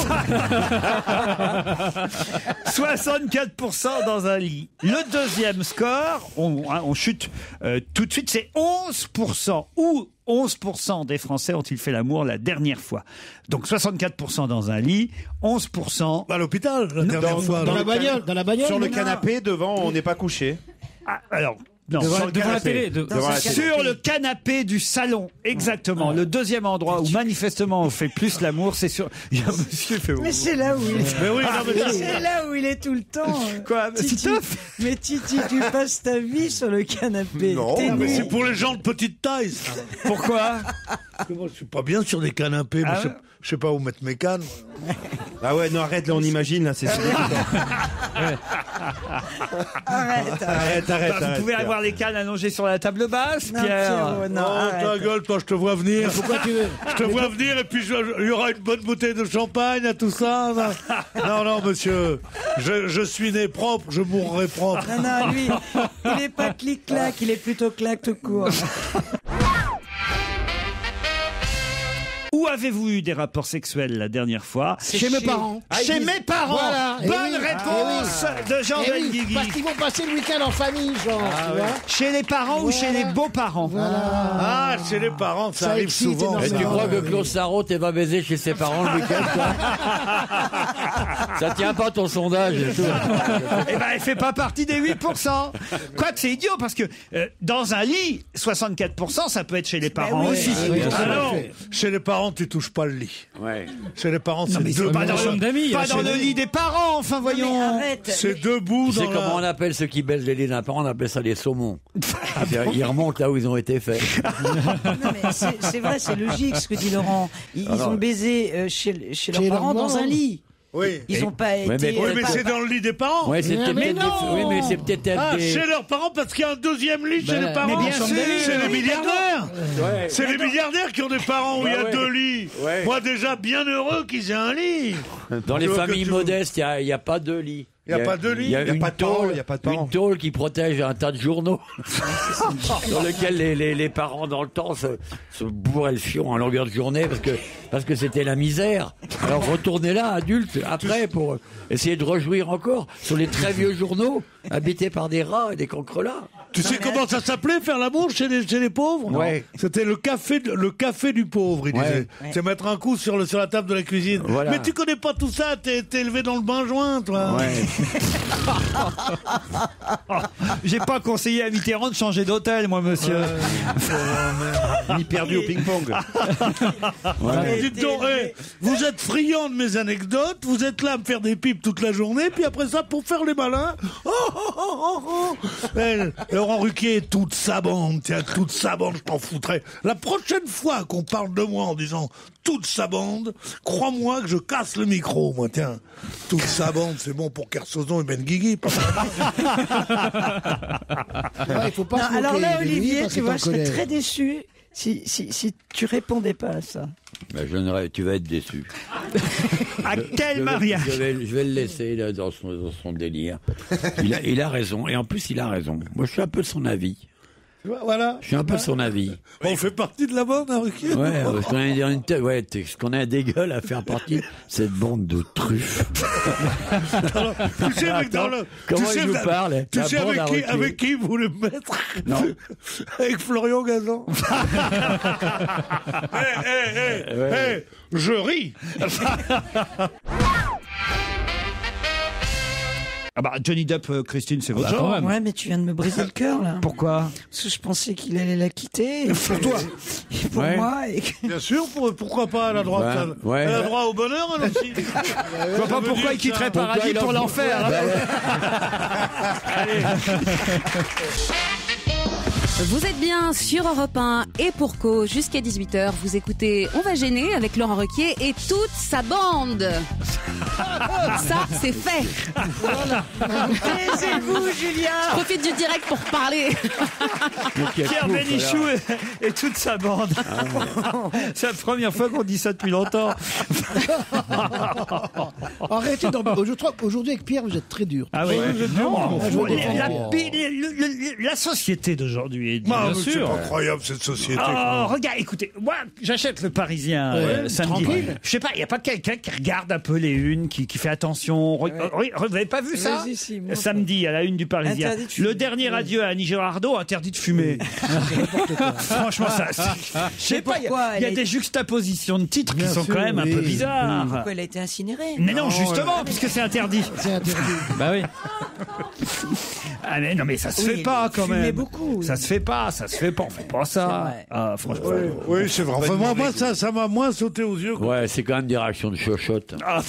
64% dans un lit. Le deuxième score, on chute tout de suite, c'est 11%. Où 11% des Français ont-ils fait l'amour la dernière fois? Donc 64% dans un lit, 11%... À l'hôpital, la dernière fois. Dans la bagnole, Sur le canapé, devant, on n'est pas couché. Ah, alors... Non, Devant sur, la télé. sur le canapé du salon, exactement. Le deuxième endroit où manifestement on fait plus l'amour, c'est sur... Il y a un monsieur qui fait... Mais c'est là où il est. Mais oui, non, mais C'est là où il est tout le temps. Quoi, Titi, Titoff mais Titi, tu passes ta vie sur le canapé. Non, T'es mais nu. c'est pour les gens de petite taille, ça. Pourquoi? Parce que moi, je suis pas bien sur des canapés. Moi, je sais pas où mettre mes cannes. Ah ouais, non, arrête, là, on imagine, là, c'est Arrête. Arrête. Vous pouvez avoir les cannes allongées sur la table basse, Non, Pierre. Pierrot, non, Oh, ta arrête. gueule, toi, je te vois venir. Pourquoi tu veux? Je te vois venir et puis il y aura une bonne bouteille de champagne à tout ça. Non, monsieur. Je suis né propre, je mourrai propre. Non, lui, il est pas clic-clac, il est plutôt clac tout court. Où avez-vous eu des rapports sexuels la dernière fois? Chez mes parents. Chez mes parents. Voilà. Eh Bonne oui. réponse de Jean Eh oui, Benguigui. parce qu'ils vont passer le week-end en famille, genre, tu vois. Chez les parents ou chez les beaux-parents? Ah, chez les parents, ça arrive excite souvent. énormément. Et tu crois que Claude Sarraute va baiser chez ses parents le week-end, toi? Ça tient pas ton sondage. Eh ben, elle fait pas partie des 8%. Quoique c'est idiot, parce que dans un lit, 64%, ça peut être chez les parents aussi. Alors, chez les parents, tu touches pas le lit. Ouais. Chez les parents, c'est deux pas dans, d'amis, pas dans le lit des parents, enfin voyons. Arrête. C'est debout Tu sais dans comment on appelle ceux qui baissent les lits d'un parent? On appelle ça les saumons. Ils remontent là où ils ont été faits. Non, mais c'est vrai, c'est logique ce que dit Laurent. Ils ont baisé chez leurs parents dans un lit. Oui. Ils n'ont pas été. Oui, mais c'est dans le lit des parents. Ouais, c'est peut-être mais non. oui, mais c'est peut-être Chez leurs parents, parce qu'il y a un deuxième lit chez les parents. mais bien sûr. C'est les milliardaires. Ouais. C'est les milliardaires qui ont des parents où il y a ouais. 2 lits. Ouais. Moi, déjà, bien heureux qu'ils aient un lit. Dans les Je veux familles que tu- modestes, il n'y a pas de lit. Il y a pas de lit. Il y a Il y a une pas de parents, tôle, il y a pas de parents. une tôle qui protège un tas de journaux dans lequel les parents dans le temps se bourraient le fion en longueur de journée parce que c'était la misère. Alors retournez là, adultes, après pour essayer de rejouir encore sur les très vieux journaux habités par des rats et des cancrelats. Tu sais comment ça s'appelait, faire l'amour chez les pauvres? Ouais. C'était le café du pauvre, il disait. C'est mettre un coup sur la table de la cuisine. Voilà. Mais tu connais pas tout ça, t'es élevé dans le bain joint, toi. Ouais. J'ai pas conseillé à Mitterrand de changer d'hôtel, moi, monsieur. Ni perdu au ping-pong. Dites donc, vous êtes friand de mes anecdotes, vous êtes là à me faire des pipes toute la journée, puis après ça, pour faire les malins, Laurent Ruquier, toute sa bande, tiens, toute sa bande, je t'en foutrais. La prochaine fois qu'on parle de moi en disant toute sa bande, crois-moi que je casse le micro, moi, tiens. Toute sa bande, c'est bon pour Kersozon et Ben Guigui. Il faut pas Non, se moquer alors là, de lui Olivier, parce tu que vois, t'en je serais connais. très déçu si tu répondais pas à ça. Ben, tu vas être déçu. À quel mariage? Je vais le laisser là, dans son délire. Il a raison. Et en plus, il a raison. Moi, je suis un peu de son avis. Voilà. Je suis un peu de son avis. On fait partie de la bande, hein, Ruquier? Ouais, parce qu'on a un dégueule à faire partie de cette bande de truffes. Alors, tu sais, avec dans le, Comment tu sais, il nous parle? Tu sais avec qui vous voulez me mettre? Non. Avec Florian Gazan. Je ris. Ah bah, Johnny Depp, Christine, c'est votre Bah, genre. quand même. Ouais, mais tu viens de me briser le cœur, là. Pourquoi? Parce que je pensais qu'il allait la quitter. Pour toi. Et pour Ouais. moi. Bien sûr, pourquoi pas, elle a droit, Ouais. elle a droit au bonheur, elle aussi. Je vois pas pourquoi il quitterait Paradis pour l'enfer. Vous êtes bien sur Europe 1 et pour cause, jusqu'à 18h, vous écoutez On va gêner avec Laurent Ruquier et toute sa bande. Ça, c'est fait. Taisez-vous, Julien. Je profite du direct pour parler. Pierre Bénichou et toute sa bande. C'est la première fois qu'on dit ça depuis longtemps. Arrêtez je trouve qu'aujourd'hui, avec Pierre, vous êtes très dur. Ah oui, Non, je veux défendre la société d'aujourd'hui est Ah, bien mais c'est sûr. pas incroyable, cette société. Oh, regarde, écoutez, moi, j'achète le Parisien samedi. tranquille. Je sais pas, il n'y a pas quelqu'un qui regarde un peu les unes, qui fait attention. Vous n'avez pas vu ça? Vas-y, si, moi, Samedi, à la une du Parisien. Interdit de fumer. Le dernier adieu à Annie Girardot, interdit de fumer. Franchement, ça. Je sais pas, pourquoi il y a elle des juxtapositions de titres qui sont quand même un peu bizarres. Pourquoi elle a été incinérée? Mais non, justement, puisque c'est interdit. C'est interdit. Bah oui. Ah mais non, mais ça se Oui, fait pas quand fumait même. beaucoup. Ça se fait pas, on fait pas ça. vrai. Ah, franchement. Oui, c'est vrai. Enfin, moi, ça m'a moins sauté aux yeux. Ouais, c'est quand même des réactions de chochotte. Ah,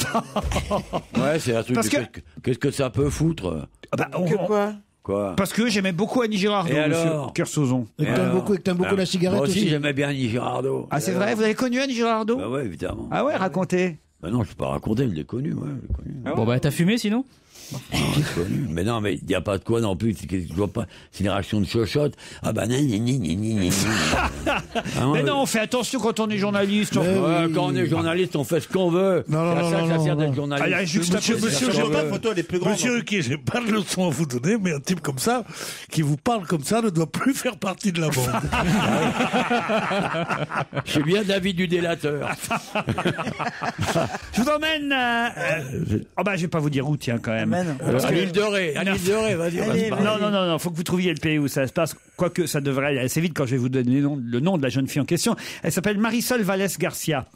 Ouais, c'est un truc. Parce que- Qu'est-ce que ça peut foutre? bah, Que quoi? Quoi? Parce que j'aimais beaucoup Annie Girardot, Et monsieur alors Kersozon. Et que t'aimes beaucoup la cigarette Moi aussi, aussi. j'aimais bien Annie Girardot. Ah, c'est vrai, vous avez connu Annie Girardot? Bah ouais, évidemment. Ah ouais, racontez. Bah non, je peux pas raconter, je l'ai connu, ouais, je l'ai connu. Bon bah t'as fumé sinon? Je l'ai connu. Mais non, mais il n'y a pas de quoi non plus. Je vois pas. C'est une réaction de chochotte. Ah bah ni. Mais non, on fait attention quand on est journaliste. Quand on est journaliste, on fait ce qu'on veut. Non, C'est non, ça non, que ça non, sert non. d'être journaliste. Ah, là, juxtaposition, Monsieur, Je sais pas, photo, elle est plus grande. Monsieur Ruquier, j'ai pas de leçon à vous donner, mais un type comme ça, qui vous parle comme ça, ne doit plus faire partie de la bande. Je suis bien de l'avis du délateur. Je vous emmène. Oh bah, je vais pas vous dire où, tiens, quand même. À l'île de Ré, vas-y. Allez, Non, faut que vous trouviez le pays où ça se passe. Quoique ça devrait aller assez vite quand je vais vous donner le nom de la jeune fille en question. Elle s'appelle Marisol Vallès Garcia.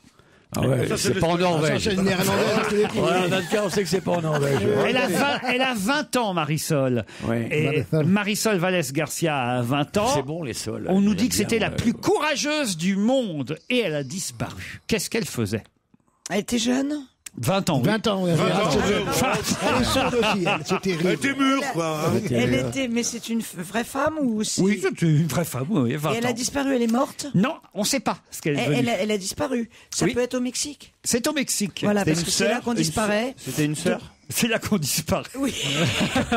Ah ouais, Ça, c'est pas en Norvège. Ça, c'est une néerlandaise à tous les coups. Ouais, dans le cas, on sait que c'est pas en Norvège. Elle a 20 ans, Marisol. Ouais. Et Marisol Vallès Garcia a 20 ans. C'est bon, les sols. On nous J'aime dit que c'était bien, la plus courageuse du monde. Et elle a disparu. Qu'est-ce qu'elle faisait? Elle était jeune? 20 ans. 20 ans, oui. Elle est sourde aussi, c'est terrible. Elle était mûre, quoi. hein. Elle était, mais c'est une vraie femme ou c'est... Oui, c'est une vraie femme. Oui, 20 Et elle ans. a disparu, elle est morte? Non, on ne sait pas ce qu'elle est devenue. Elle a disparu. Ça Oui. peut être au Mexique. C'est au Mexique. Voilà, parce que c'est là qu'on disparaît. C'était une sœur. C'est là qu'on disparaît. Oui.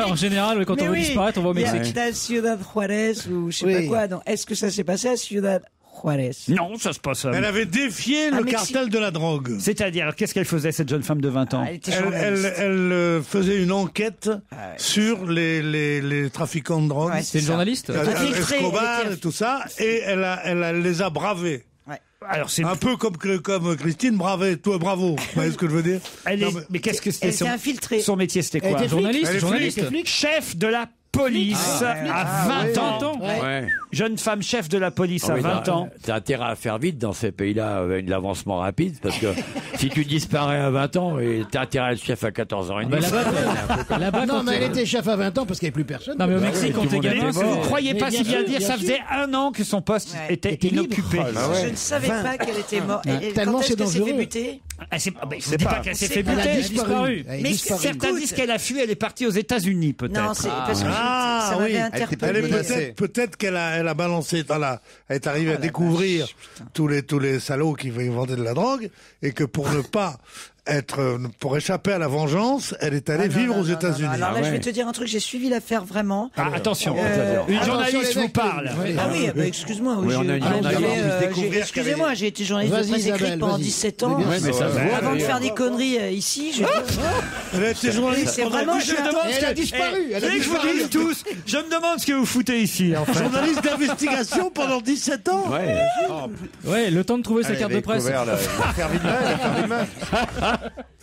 En général, quand Mais on veut oui, disparaître, on va au il y a Mexique. la Ciudad Juárez ou je sais pas quoi. Donc, est-ce que ça s'est passé à Ciudad Juárez? Non, ça se passe. Elle avait défié le Mexique. cartel de la drogue. C'est-à-dire, qu'est-ce qu'elle faisait, cette jeune femme de 20 ans? Elle était journaliste. Elle faisait une enquête sur les trafiquants de drogue. Ouais, C'est une journaliste? Infiltrée, Escobar elle était- et tout ça, et elle les a bravés. Alors, c'est Un peu comme Christine Bravet, toi bravo. Vous voyez ce que je veux dire? Elle est- Non, mais qu'est-ce que c'était Elle était infiltrée. son métier, c'était Elle quoi? était flic. Journaliste, Elle est journaliste. flic. Chef de la police à 20 ans. Ouais. Jeune femme chef de la police Ah à oui, 20 ans. T'as intérêt à faire vite dans ces pays-là avec l'avancement rapide parce que si tu disparais à 20 ans, t'as intérêt à être chef à 14 ans et demi. Là-bas, Non, quand mais elle t'es- était chef à 20 ans parce qu'il n'y avait plus personne. Non, mais au Mexique, quand tout t'es le monde gamin, était c'est... Vous mort. croyez Mais pas bien si bien sûr, dire, bien ça sûr. faisait 1 an que son poste était Était libre. inoccupé. Je ne savais pas qu'elle était morte. Et Tellement quand est-ce c'est qu'elle s'est fait dangereux. buter? Ah, c'est je dis pas qu'elle s'est fait Elle a buter. disparu. Elle est Mais disparue. Certains disent qu'elle a fui, elle est partie aux États-Unis peut-être. Non, c'est parce que Ah, ça oui. m'avait Elle interpellé. est peut-être qu'elle a balancé, elle est arrivée à découvrir tous les salauds qui vendaient de la drogue, et que pour ne pas pour échapper à la vengeance, elle est allée vivre aux États-Unis. Alors là, je vais te dire un truc, j'ai suivi l'affaire vraiment. Ah, attention, une attention, journaliste les vous mecs, parle. Ah oui, bah, excuse-moi. Oui, on a une journaliste. Excusez-moi, j'ai été journaliste de Vas-y, presse écrite Isabelle, pendant vas-y. 17 ans. Mais bien mais ça se voit, Avant de d'ailleurs. faire des conneries ici, je... Elle a été journaliste. C'est vraiment... Je me demande Elle ce a que- disparu, Eh, elle a vous voulez que je vous disparu. dise tous, je me demande ce que vous foutez ici, en fait. Journaliste d'investigation pendant 17 ans. Ouais. Ouais, le temps de trouver sa carte de presse.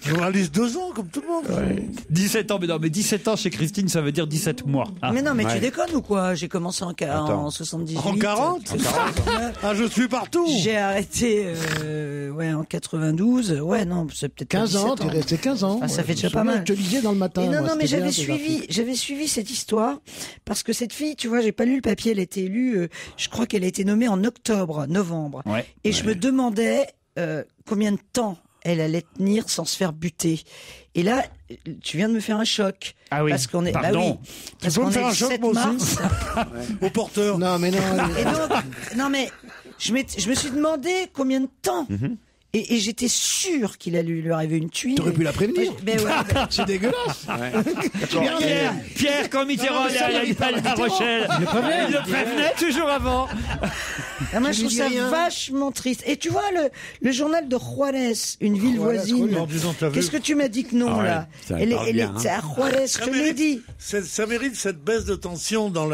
Journaliste 2 ans, comme tout le monde. 17 ans, mais non, mais 17 ans chez Christine, ça veut dire 17 mois. Ah. Mais non, mais tu Ouais. déconnes ou quoi? J'ai commencé en 78. En 40? Ah, je suis partout. J'ai arrêté en 92. Ouais, non, c'est peut-être 15 ans, 17 t'es resté 15 ans. Ah, ça fait Je déjà me pas souviens, mal. Je te lisais dans le matin. Et non, moi, non, mais c'était bien, tes articles. j'avais suivi cette histoire parce que cette fille, tu vois, j'ai pas lu le papier, elle a été élue, je crois qu'elle a été nommée en novembre. Ouais. Et je me demandais combien de temps elle allait tenir sans se faire buter. Et là, tu viens de me faire un choc. Ah oui, Parce qu'on est, pardon. bah oui, Tu parce peux me qu'on faire est un le choc, 7 moi aussi mars. Au porteur. Non, mais non. Et donc, non mais, je me suis demandé combien de temps. Et j'étais sûr qu'il allait lui arriver une tuile. T'aurais pu la prévenir. Mais ouais, C'est dégueulasse. Pierre, quand Mitterrand est allé à La Rochelle, il le prévenait toujours avant. Ah, moi, je Tu trouve lui ça dis rien. vachement triste. Et tu vois, le journal de Juárez, une ville voisine. Non, disons, t'as vu. Qu'est-ce que tu m'as dit que non, Ah ouais, là? ça Elle est, parle elle bien, est à Juárez, je te l'ai dit. Ça mérite cette baisse de tension dans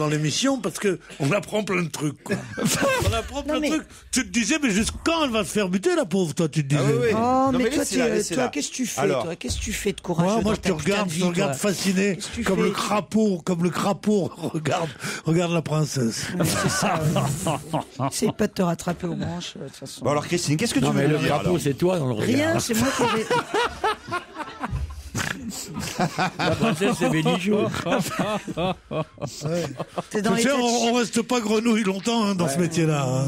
l'émission, parce que on apprend plein de trucs, quoi. On apprend plein Non, mais- de trucs. Tu te disais, mais quand elle va se faire buter, la pauvre, toi, tu te disais. Oh, Non, mais mais toi, laissez-la. qu'est-ce que tu fais, Alors. toi? Qu'est-ce que tu fais de courageux? Moi, dans je te ta putain regarde, de je vie, te regarde toi fasciné, Qu'est-ce que tu comme fais le crapaud, regarde la princesse. C'est ça. Essaye pas de te rattraper aux branches, de toute façon. Bon alors Christine, qu'est-ce que tu Non, veux mais nous le dire crapaud, alors c'est toi dans le regard. Rien, c'est moi qui vais... La princesse, c'est Bénichou. T'es dans Tu les sais, têtes- on reste pas grenouille longtemps dans ce métier-là. hein.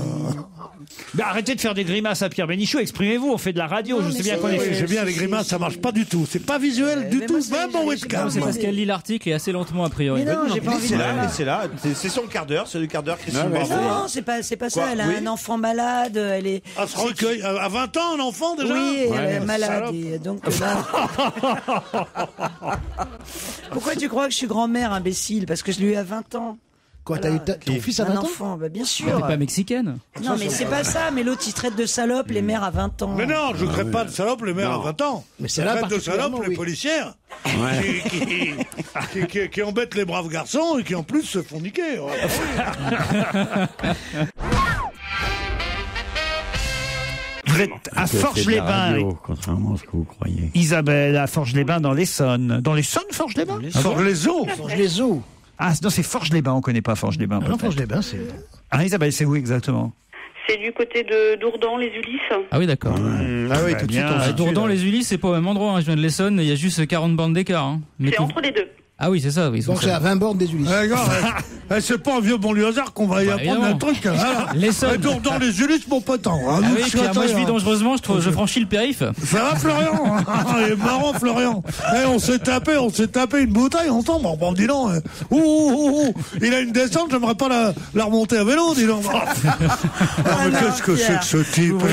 Mais arrêtez de faire des grimaces à Pierre Bénichou, exprimez-vous, on fait de la radio, je sais bien qu'on Oui, est... j'ai bien les grimaces, ça marche pas du tout. C'est pas visuel du mais tout, moi, c'est- même en j'ai- webcam. C'est parce qu'elle lit l'article et assez lentement, a priori. Mais non, j'ai pas envie de... Laissez-la, c'est son quart d'heure, c'est le quart d'heure Christine Ouais, ouais. Bravo. Non, c'est pas ça. Quoi, Elle a oui un enfant malade, elle est... À ce recueil, à 20 ans, un enfant déjà. Oui, elle est Ouais, malade. salope. Et donc, pourquoi tu crois que je suis grand-mère, imbécile? Parce que je l'ai eu à 20 ans. Quoi, t'as eu ton fils à 20 Un ans enfant, bah, bien Elle sûr. n'est pas mexicaine. Non, mais c'est pas ça. Mais l'autre, il traite de salope les mères à 20 ans. Mais non, je ne crée pas de salope les mères à 20 ans. Mais Je c'est là traite de particulièrement, salope les oui. policières qui embêtent les braves garçons et qui en plus se font niquer. Vous êtes à C'est de la Forges-les-Bains, radio, contrairement à ce que vous croyez. Isabelle, à Forges-les-Bains dans l'Essonne. Dans l'Essonne, Forges-les-Bains Forges-les-Eaux. Forges-les-Eaux. Ah non, c'est Forges-les-bains, on connaît pas Forges-les-Bains. Non, peut-être. Forges-les-Bains, c'est... Ah Isabelle, c'est où exactement? C'est du côté de Dourdan, les Ulysses. Ah oui, d'accord. Ah oui, tout de suite. Dourdan, les Ulysses, c'est pas au même endroit. Hein. Je viens de l'Essonne, il y a juste 40 bornes d'écart. Hein. C'est entre les deux. Ah oui, c'est ça. Oui, Donc c'est à 20 bornes des Ulysses. C'est pas un vieux banlieue hasard qu'on va y apprendre un truc. L'Essonne. Dans les Ulysses, mon pote. Ah oui, puis moi je vis dangereusement, je franchis le périph'. Ça va, Florian? Il est marrant, Florian. On s'est tapé une bouteille ensemble. Bon, dis donc. Il a une descente, j'aimerais pas la remonter à vélo, dis donc. Mais qu'est-ce que c'est que ce type?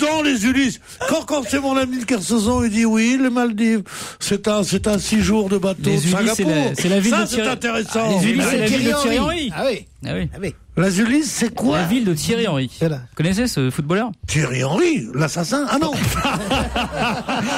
Dans les Ulysses. Quand c'est mon ami de Kersozon, il dit oui, les Maldives, c'est un 6 jours de bateau. Les Ulysses, c'est la ville de Thierry. C'est intéressant. Les Ulysses, c'est la ville de Thierry Henry. Ah oui. Ah oui. Les Ulysses, c'est quoi? La ville de Thierry Henry. Vous connaissez ce footballeur? Thierry Henry, l'assassin? Ah non.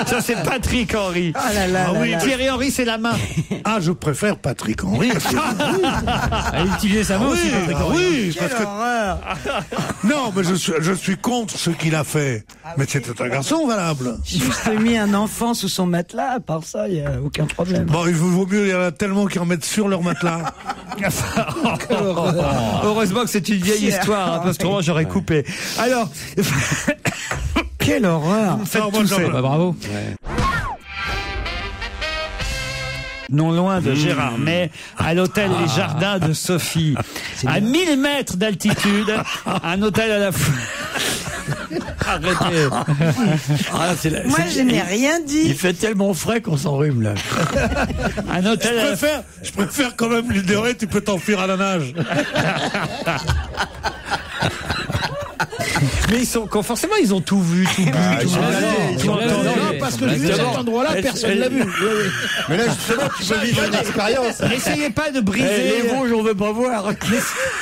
Ça, c'est Patrick Henry. Ah là là. Oui, Thierry Henry, c'est la main. Ah, je préfère Patrick Henry. Il utilisait sa main aussi, Patrick Henry. Oui, parce que... Non, mais je suis contre ce qu'il a fait. Mais c'était un garçon valable. J'ai juste mis un enfant sous son matelas, à part ça, il n'y a aucun problème. Bon, il vaut mieux, il y en a tellement qui en mettent sur leur matelas. Heureusement que c'est une vieille histoire, hein, parce que autrement j'aurais coupé. Alors, quelle horreur! Bravo. Non loin de Gérard May, à l'hôtel Les Jardins de Sophie, à 1000 mètres d'altitude, un hôtel à la fois. Arrêtez. Moi, je n'ai rien dit. Il fait tellement frais qu'on s'enrhume, là. Un hôtel. Je préfère quand même l'île de Ré, tu peux t'enfuir à la nage. Mais forcément, ils ont tout vu, tout bu, tout entendu. Parce que vu cet endroit-là, personne l'a vu. Mais là, justement, tu peux vivre une expérience. N'essayez pas de briser. Les Vosges, on veut pas voir.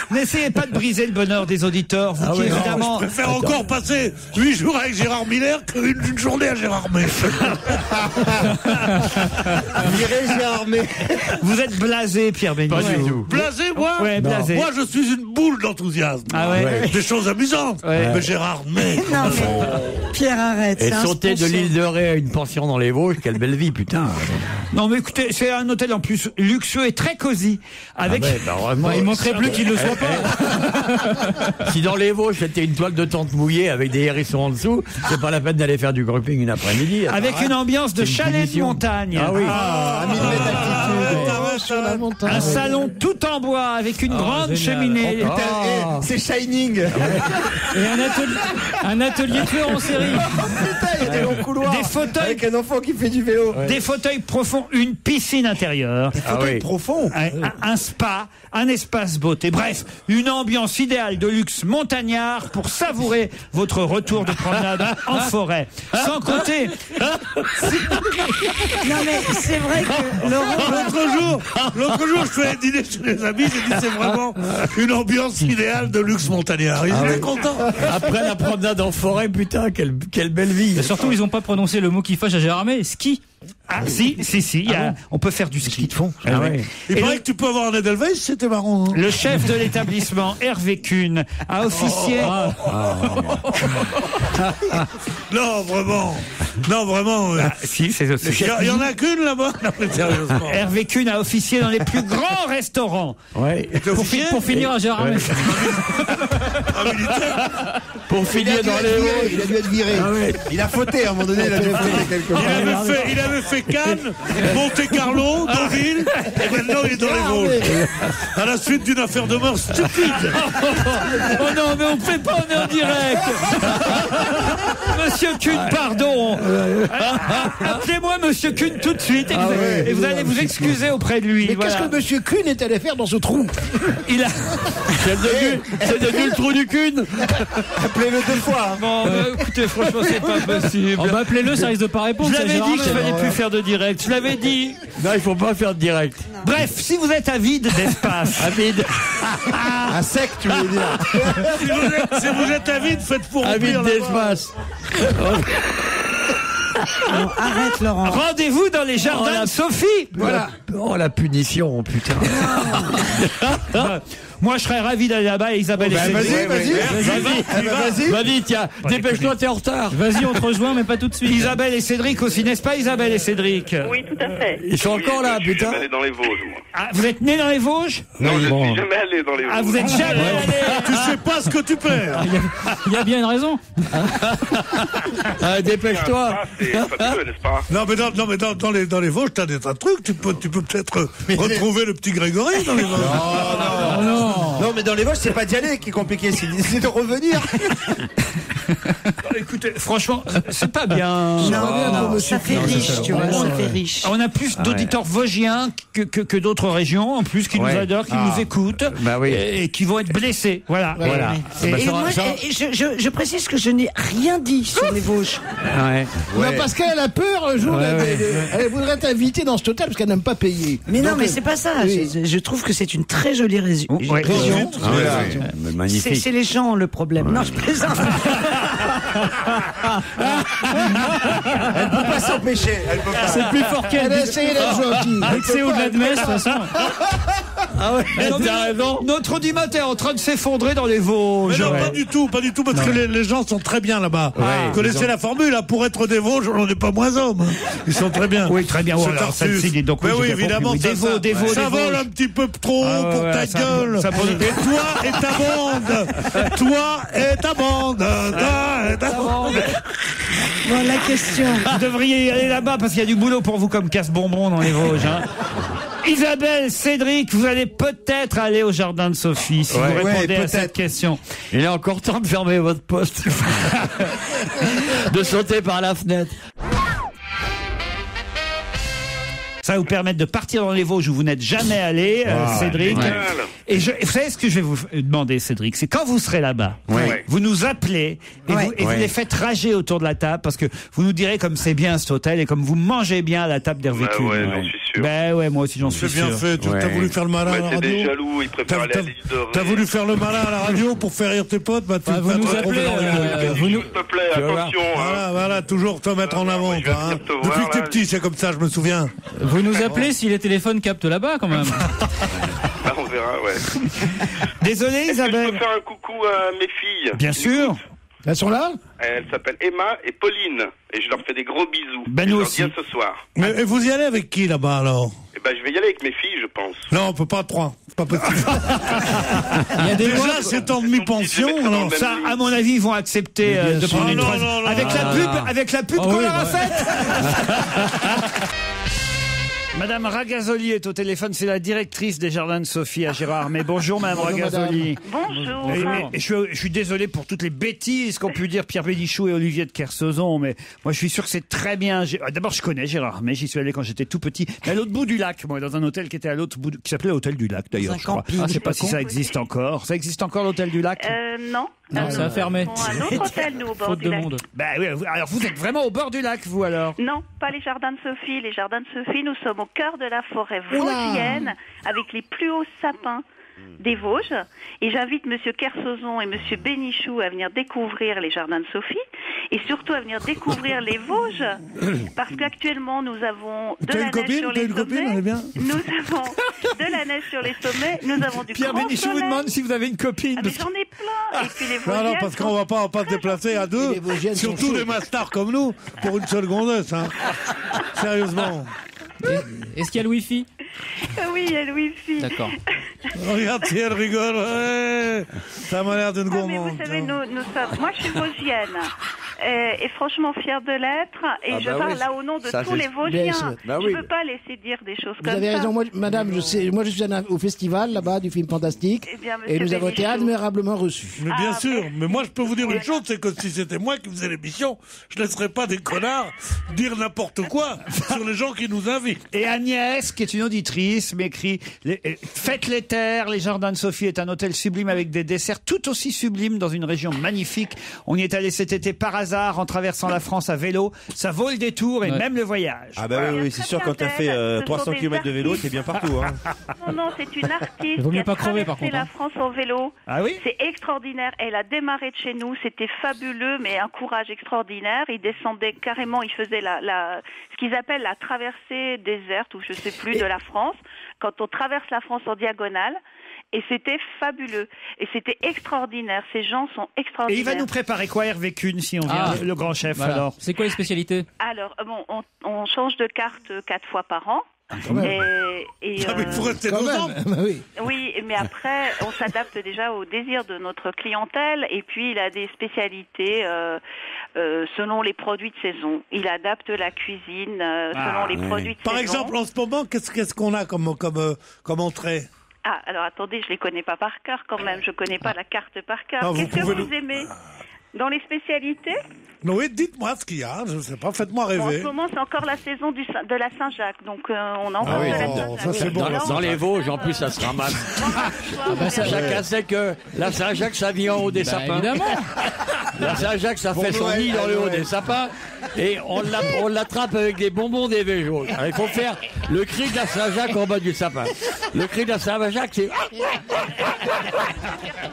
N'essayez pas de briser le bonheur des auditeurs. Vous qui, évidemment. Je préfère encore passer 8 jours avec Gérard Miller qu'une journée à Gérard May. Virez Gérard May. Vous êtes blasé, Pierre Bénichou. Pas du tout. Blasé, moi? Ouais, blasé. Moi, je suis une boule d'enthousiasme. Ah ouais? Des choses amusantes. Ouais. Mais Gérard May. Non, mais Pierre, arrête. Et sauter de l'île de Ré à une pension dans les Vosges, quelle belle vie, putain. Non, mais écoutez, c'est un hôtel en plus luxueux et très cosy. Avec... il manquerait plus qu'il le soit pas. Si dans les Vosges, c'était une toile de tente mouillée avec des hérissons en dessous, c'est pas la peine d'aller faire du grouping une après-midi. Avec une ambiance de chalet de montagne. Ah oui. À 1000 mètres d'altitude. Sur la montagne. Un salon tout en bois avec une grande cheminée. C'est Shining. Et un atelier de feu en série. Putain, il y a des longs couloirs. Des fauteuils. Avec un enfant qui fait du vélo. Des fauteuils profonds, une piscine intérieure. Des fauteuils profonds. Un spa, un espace beauté. Bref, une ambiance idéale de luxe montagnard pour savourer votre retour de promenade en forêt. Sans compter. Non, mais c'est vrai que Laurent. L'autre jour, je faisais dîner chez les amis, j'ai dit c'est vraiment une ambiance idéale de luxe montagnard. Ils étaient contents. Après la promenade en forêt, putain, quelle belle vie. Et surtout, ils n'ont pas prononcé le mot qui fâche à Gérard May, ski. Ah si, on peut faire du ski de fond. Ah ouais. Il paraît que tu peux avoir un Edelweiss, c'était marrant. Hein. Le chef de l'établissement, Hervé Kuhn, a officié... Non, vraiment. Si, c'est aussi. Il y en a qu'une là-bas. Non, mais sérieusement. Hervé Kuhn a officié dans les plus grands restaurants. Ouais. Pour finir à Gérard May. Pour finir dans les Vosges. Il a dû être viré. Il a fauté à un moment donné. Il a dû fauter quelque part. Il avait fait Cannes, Monte-Carlo, Deauville, et maintenant il est dans les Vosges. À la suite d'une affaire de mort stupide. Oh non, mais on ne fait pas, on est en direct. Monsieur Kuhn, pardon. Appelez-moi Monsieur Kuhn tout de suite et vous allez vous excuser auprès de lui. Mais qu'est-ce que Monsieur Kuhn est allé faire dans ce trou? Il a... C'est devenu le trou du Kuhn. Appelez-le 2 fois. Bon, écoutez, franchement, c'est pas possible. Appelez-le, ça risque de pas répondre. Je l'avais dit qu'il fallait plus faire de direct. Je l'avais dit. Non, il faut pas faire de direct. Bref, si vous êtes avide d'espace. Avide. Un sec, tu veux dire. Si vous êtes avide, faites pour Avide remplir d'espace. Non, arrête, Laurent. Rendez-vous dans les jardins de Sophie. Voilà. Oh, la punition, putain. Moi, je serais ravi d'aller là-bas et Isabelle et Cédric. Vas-y, tiens, dépêche-toi, t'es en retard. Vas-y, on te rejoint, mais pas tout de suite. Isabelle et Cédric aussi, n'est-ce pas, Isabelle et Cédric? Oui, tout à fait. Ils sont encore là, Je suis putain. jamais allé dans les Vosges, moi. Ah, vous êtes né dans les Vosges? Non, je suis jamais allé dans les Vosges. Ah, vous êtes jamais allé. Tu sais pas ce que tu perds. Il y a bien une raison. Dépêche-toi. Ah, c'est fabuleux, n'est-ce pas? Non, mais dans les Vosges, t'as des tas de trucs. Tu peux peut-être retrouver le petit Grégory dans les Vosges. Non, mais dans les Vosges, c'est pas d'y aller qui est compliqué, c'est de revenir. Écoutez, franchement, c'est pas bien. Non, ça fait riche, tu vois, ça fait riche. On a plus d'auditeurs vosgiens que d'autres régions, en plus, qui nous adorent, qui nous écoutent, et qui vont être blessés. Voilà. Et moi, je précise que je n'ai rien dit sur les Vosges. Non, parce qu'elle a peur un jour. Elle voudrait t'inviter dans ce hôtel parce qu'elle n'aime pas payer. Mais non, mais c'est pas ça. Je trouve que c'est une très jolie région. Magnifique. C'est les gens le problème. Non, je plaisante. Elle peut pas s'empêcher. C'est plus fort qu'elle. Elle a essayé d'être gentille. Dès que c'est au-delà de Metz, de toute façon. Ah ouais, t'as raison. Notre audimat est en train de s'effondrer dans les Vosges. Mais non, pas du tout, parce que les gens sont très bien là-bas. Vous connaissez la formule, là, pour être des Vosges, on n'est pas moins hommes. Ils sont très bien. Oui, très bien. Voilà, celle-ci, donc, mais oui, évidemment, ça vole un petit peu trop pour ta gueule. Et toi et ta bande. Toi et ta bande. Bon, la question. Vous devriez y aller là-bas parce qu'il y a du boulot pour vous comme casse-bonbon dans les Vosges. Isabelle, Cédric, vous allez peut-être aller au jardin de Sophie si vous répondez à cette question. Il est encore temps de fermer votre poste. De sauter par la fenêtre. Ça va vous permettre de partir dans les Vosges où vous n'êtes jamais allé, Cédric. Ouais. Et vous savez ce que je vais vous demander, Cédric, c'est quand vous serez là-bas, vous nous appelez et vous les faites rager autour de la table parce que vous nous direz comme c'est bien cet hôtel et comme vous mangez bien à la table d'Hervé Cuny. J'en suis sûr. Ben ouais, moi aussi j'en suis sûr. C'est bien fait. T'as voulu faire le malin à la T'es des radio. jaloux, ils préfèrent aller à l'île de Ré. T'as voulu faire le malin à la radio pour faire rire tes potes. Bah, vous nous appelez. S'il te plaît, attention. Voilà, toujours te mettre en avant. Depuis que t'es petit, c'est comme ça, je me souviens. Vous nous appelez si les téléphones captent là-bas, quand même. Bah, on verra, Désolé, Isabelle. Je peux faire un coucou à mes filles. Bien sûr. Elles sont là? Elles s'appellent Emma et Pauline. Et je leur fais des gros bisous. Ben, et nous je leur aussi. dis à ce soir. Mais vous y allez avec qui là-bas alors? Eh ben, je vais y aller avec mes filles, je pense. Non, on peut pas trois. C'est pas possible. Il y a des Déjà, c'est en demi-pension. Alors Ça, à mon avis, ils vont accepter de prendre une troisième. Avec la pub qu'on leur a faite. Madame Ragazoli est au téléphone, c'est la directrice des jardins de Sophie à Gérard. Mais bonjour Madame Ragazoli. Bonjour. Et je suis désolé pour toutes les bêtises qu'ont pu dire Pierre Bénichou et Olivier de Kersauzon, mais moi je suis sûr que c'est très bien. D'abord je connais Gérard, mais j'y suis allé quand j'étais tout petit, mais à l'autre bout du lac, moi, dans un hôtel qui était à l'autre bout, qui s'appelait l'hôtel du lac d'ailleurs, je crois. Je sais pas si ça existe encore. Ça existe encore l'hôtel du lac? Non. Non, ça a fermé. Un autre hôtel, nous, au bord Faute du de lac. monde. Ben oui, alors vous êtes vraiment au bord du lac, vous alors? Non, pas les jardins de Sophie. Les jardins de Sophie, nous sommes au cœur de la forêt vosgienne, avec les plus hauts sapins des Vosges. Et j'invite Monsieur Kersauzon et Monsieur Bénichou à venir découvrir les jardins de Sophie et surtout à venir découvrir les Vosges, parce qu'actuellement nous avons de la neige sur les sommets. Nous avons de la neige sur les sommets. Nous avons du Pierre grand Bénichou vous soleil. demande si vous avez une copine. Ah, mais j'en ai plein. Et puis les Non, Vosgiennes parce qu'on va pas se déplacer à deux, surtout des masters comme nous, pour une seule gonzesse. Hein. Sérieusement. Est-ce qu'il y a le Wi-Fi? Oui, il y a le Wi-Fi. D'accord. Regarde si elle rigole. Ouais. Ça m'a l'air d'une gourmande. Mais vous savez, nous sommes... Moi, je suis vosienne. Et franchement fière de l'être. Et je parle là au nom de tous les Vosgiens. Je ne peux pas laisser dire des choses comme ça. Vous avez raison, madame. Je suis au festival là-bas du film fantastique. Eh bien, et nous avons été admirablement reçus. Mais bien sûr. Mais moi, je peux vous dire une chose, c'est que si c'était moi qui faisais l'émission, je ne laisserais pas des connards dire n'importe quoi sur les gens qui nous invitent. Et Agnès, qui est une auditrice, m'écrit Faites les terres, les jardins de Sophie est un hôtel sublime avec des desserts tout aussi sublimes dans une région magnifique. On y est allé cet été par hasard hasard en traversant la France à vélo, ça vaut le détour et même le voyage. Ah bah oui, c'est sûr, quand t'as fait 300 km de vélo, t'es bien partout. Hein. Non, c'est une artiste Vaut mieux qui a pas crever, par traversé contre, la hein. France en vélo. Ah oui? C'est extraordinaire. Elle a démarré de chez nous, c'était fabuleux, mais un courage extraordinaire. Il descendait carrément, il faisait ce qu'ils appellent la traversée déserte, ou je sais plus, de la France, quand on traverse la France en diagonale. Et c'était fabuleux. Et c'était extraordinaire. Ces gens sont Et extraordinaires. il va nous préparer quoi, Hervé Kuhn, si on vient, le grand chef, Voilà. alors? C'est quoi les spécialités? Alors, bon, on change de carte 4 fois par an. Et Ah, mais il faut rester Quand nos même. ans. Bah oui. oui, mais après, on s'adapte déjà aux désirs de notre clientèle. Et puis, il a des spécialités selon les produits de saison. Il adapte la cuisine selon les produits de Par saison. exemple, en ce moment, qu'est-ce qu'on a comme entrée? Ah, alors attendez, je les connais pas par cœur quand même. Je connais pas la carte par cœur. Non, vous Qu'est-ce que pouvez vous aimez dans les spécialités? Oui, dites-moi ce qu'il y a, je ne sais pas, faites-moi Bon, en rêver. ce moment, c'est encore la saison de la Saint-Jacques, donc on en Ah oui, de la non, Saint-Jacques. ça, c'est bon. Dans les Vosges, en plus, ça se ramasse. Chacun sait que la Saint-Jacques, ça vient en haut des sapins. Évidemment. La Saint-Jacques, ça fait son nid dans le haut des sapins. Et on l'attrape avec des bonbons des Véjaunes. Alors, il faut faire le cri de la Saint-Jacques en bas du sapin. Le cri de la Saint-Jacques, c'est...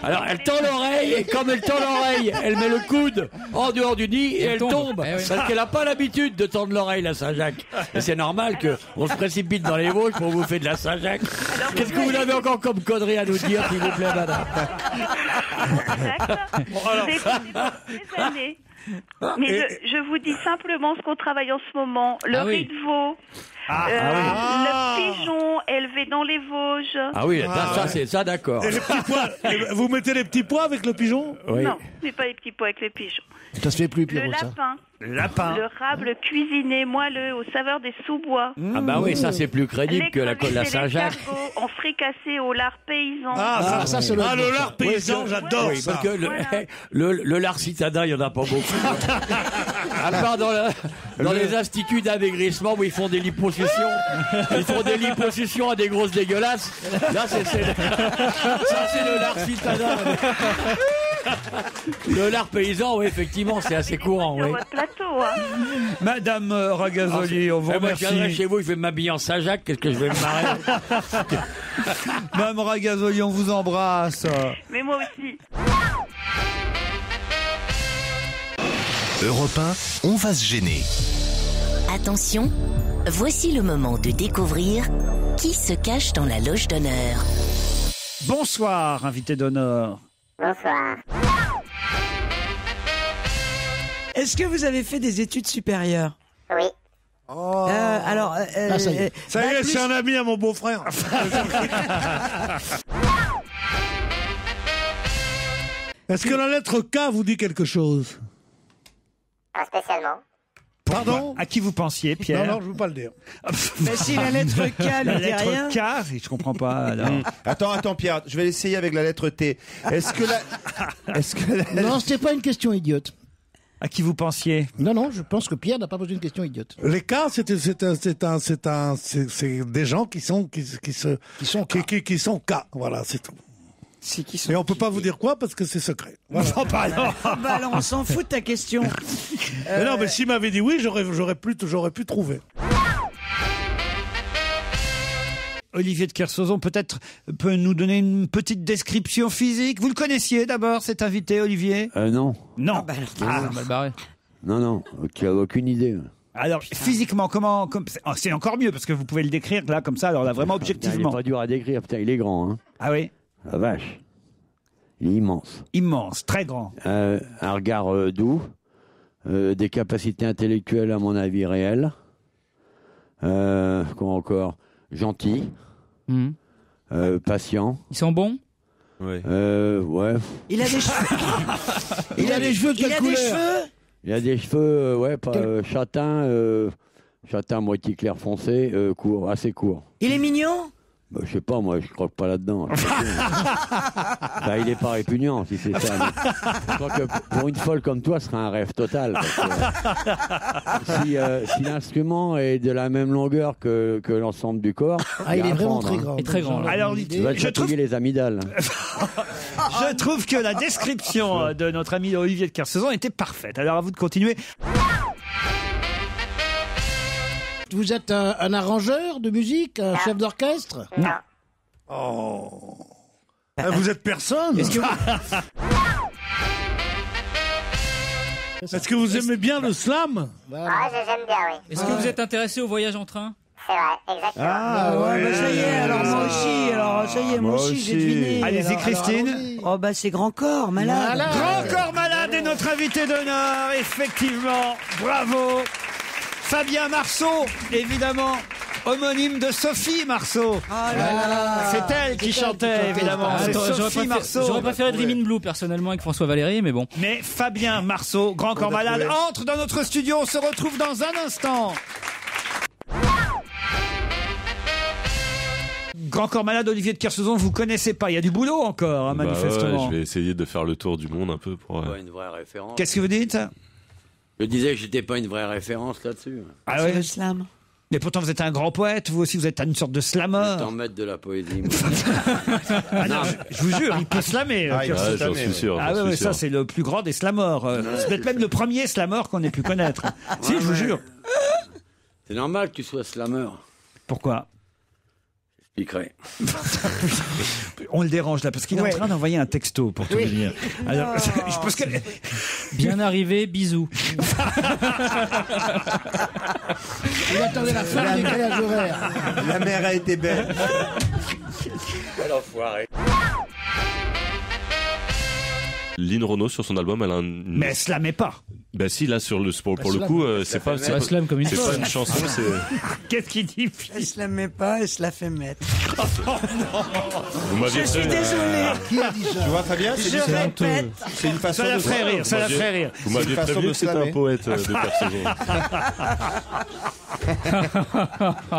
Alors, elle tend l'oreille, et comme elle tend l'oreille, elle met le coude en dehors du nid et elle tombe. Eh oui. Parce qu'elle n'a pas l'habitude de tendre l'oreille, la Saint-Jacques. Et c'est normal qu'on se précipite dans les Vosges pour bouffer de la Saint-Jacques. Qu'est-ce que vous avez encore comme connerie à nous dire, s'il vous plaît, madame? Vous écoutez des années. Mais je vous dis simplement ce qu'on travaille en ce moment. Le riz de veau. Le pigeon élevé dans les Vosges. Ah oui, ça c'est ça, d'accord. Et les petits pois, vous mettez les petits pois avec le pigeon? Oui. Non, mais pas les petits pois avec les pigeons. Ça se fait plus, Le Pierrot, ça. lapin. Le rable cuisiné moelleux aux saveurs des sous-bois. Ah bah oui, ça c'est plus crédible que la Saint-Jacques. L'escargot en fricassé au lard paysan. Ça, c'est le lard paysan, j'adore Oui, ça. parce que le lard citadin, il n'y en a pas beaucoup. À part dans les instituts d'amaigrissement où ils font des liposuctions. Ils font des liposuctions à des grosses dégueulasses. Là, ça c'est le lard citadin. Le lard paysan, oui, effectivement, c'est assez courant. Sur Oui. votre plateau, hein. Madame Ragazoli, on vous Moi, je viendrai remercie. chez vous, je vais m'habiller en Saint-Jacques, qu'est-ce que je vais me marrer? Madame Ragazoli, on vous embrasse. Mais moi aussi. Europe 1, on va se gêner. Attention, voici le moment de découvrir qui se cache dans la loge d'honneur. Bonsoir, invité d'honneur. Bonsoir. Est-ce que vous avez fait des études supérieures? Oui. Alors, ça y est. Ça y est, c'est un ami à mon beau-frère. Est-ce que la lettre K vous dit quelque chose? Pas spécialement. Pardon? À qui vous pensiez, Pierre? Non, je ne veux pas le dire. Mais si la lettre K La ne dit rien. lettre K, je comprends pas. Alors. Attends, Pierre, je vais essayer avec la lettre T. Est-ce que la... Non, c'était pas une question idiote. À qui vous pensiez? Non, je pense que Pierre n'a pas posé une question idiote. Les K, c'est des gens qui sont K. Voilà, c'est tout. Et on peut pas vous dire quoi parce que c'est secret. Voilà. Bah alors on s'en fout de ta question. Mais non, mais s'il m'avait dit oui, j'aurais pu trouver. Olivier de Kersauzon, peut-être peut nous donner une petite description physique. Vous le connaissiez d'abord, cet invité, Olivier? Non. Non. Mal barré. Non, tu n'as aucune idée. Alors, physiquement, comment c'est encore mieux, parce que vous pouvez le décrire là, comme ça, alors là, vraiment Putain, il objectivement. est pas dur à décrire, putain, il est grand. Hein. Ah oui? La vache. Il est immense. Immense, très grand. Un regard doux, des capacités intellectuelles à mon avis réelles. Quoi encore? Gentil, patient. Ils sont bons? Ouais. Il a des cheveux. Il a des cheveux de quelle couleur? Il a des cheveux, châtain, châtain moitié clair foncé, court, assez court. Il est mignon? Bah, je sais pas, moi, je croque pas là-dedans. Bah, il est pas répugnant, si c'est ça. Mais je crois que pour une folle comme toi, ce serait un rêve total. Parce que, si l'instrument est de la même longueur que l'ensemble du corps, il est vraiment très grand. Et très grand. Là. Alors, Tu vas chatouiller les amygdales. je trouve que la description de notre ami Olivier de Kersauzon était parfaite. Alors, à vous de continuer. Vous êtes un arrangeur de musique, un chef d'orchestre? Non. Oh. Vous êtes personne. Est-ce que Est-ce que vous aimez bien le slam? Ah, j'aime bien, oui. Est-ce que vous êtes intéressé au voyage en train? C'est vrai, exactement. Ah ouais, bah ça y est, alors moi aussi, moi aussi, j'ai deviné. Allez-y, Christine. Oh bah c'est Grand Corps Malade. Grand Corps Malade est notre invité d'honneur, effectivement. Bravo. Fabien Marceau, évidemment, homonyme de Sophie Marceau. C'est elle qui chantait, évidemment. C'est Sophie Marceau. J'aurais préféré Dream in Blue, personnellement, avec François Valéry, mais bon. Mais Fabien Marceau, Grand Corps Malade, entre dans notre studio. On se retrouve dans un instant. Grand Corps Malade, Olivier de Kersauzon, vous connaissez pas. Il y a du boulot encore, hein, manifestement. Ouais, je vais essayer de faire le tour du monde un peu pour. Pas une vraie référence. Qu'est-ce que vous dites? Je disais que j'étais pas une vraie référence là-dessus. Ah C'est ouais. le slam. Mais pourtant, vous êtes un grand poète. Vous aussi, vous êtes une sorte de slammer. T'en mettre de la poésie. Ah non, je vous jure, il peut slammer. J'en suis sûr. Ah ouais, ça c'est le plus grand des slammers. C'est peut-être même le premier slammer qu'on ait pu connaître. Si, je vous jure. C'est normal que tu sois slammer. Pourquoi? J'expliquerai. On le dérange là parce qu'il est en train d'envoyer un texto pour tout vous dire. Alors, je pense que Bien arrivé, bisous. Il attendait la fin du décalage horaire. La mère a été belle. Quel enfoiré. Lynn Renaud sur son album, elle a un. Mais elle slamait pas. Bah si, là sur le pour le coup, c'est pas slam comme une c'est folle. pas une chanson, c'est. Qu'est-ce qu'il dit? Elle se la met pas, elle se la fait mettre. Vous m'aviez Je suis désolé. Qui a dit ça? Tu vois, Fabien, Je répète. c'est une façon Ça la de ferait rire, ça la ferait rire. Vous m'aviez façon prévenu de que c'était slammer. un poète de Kersauzon.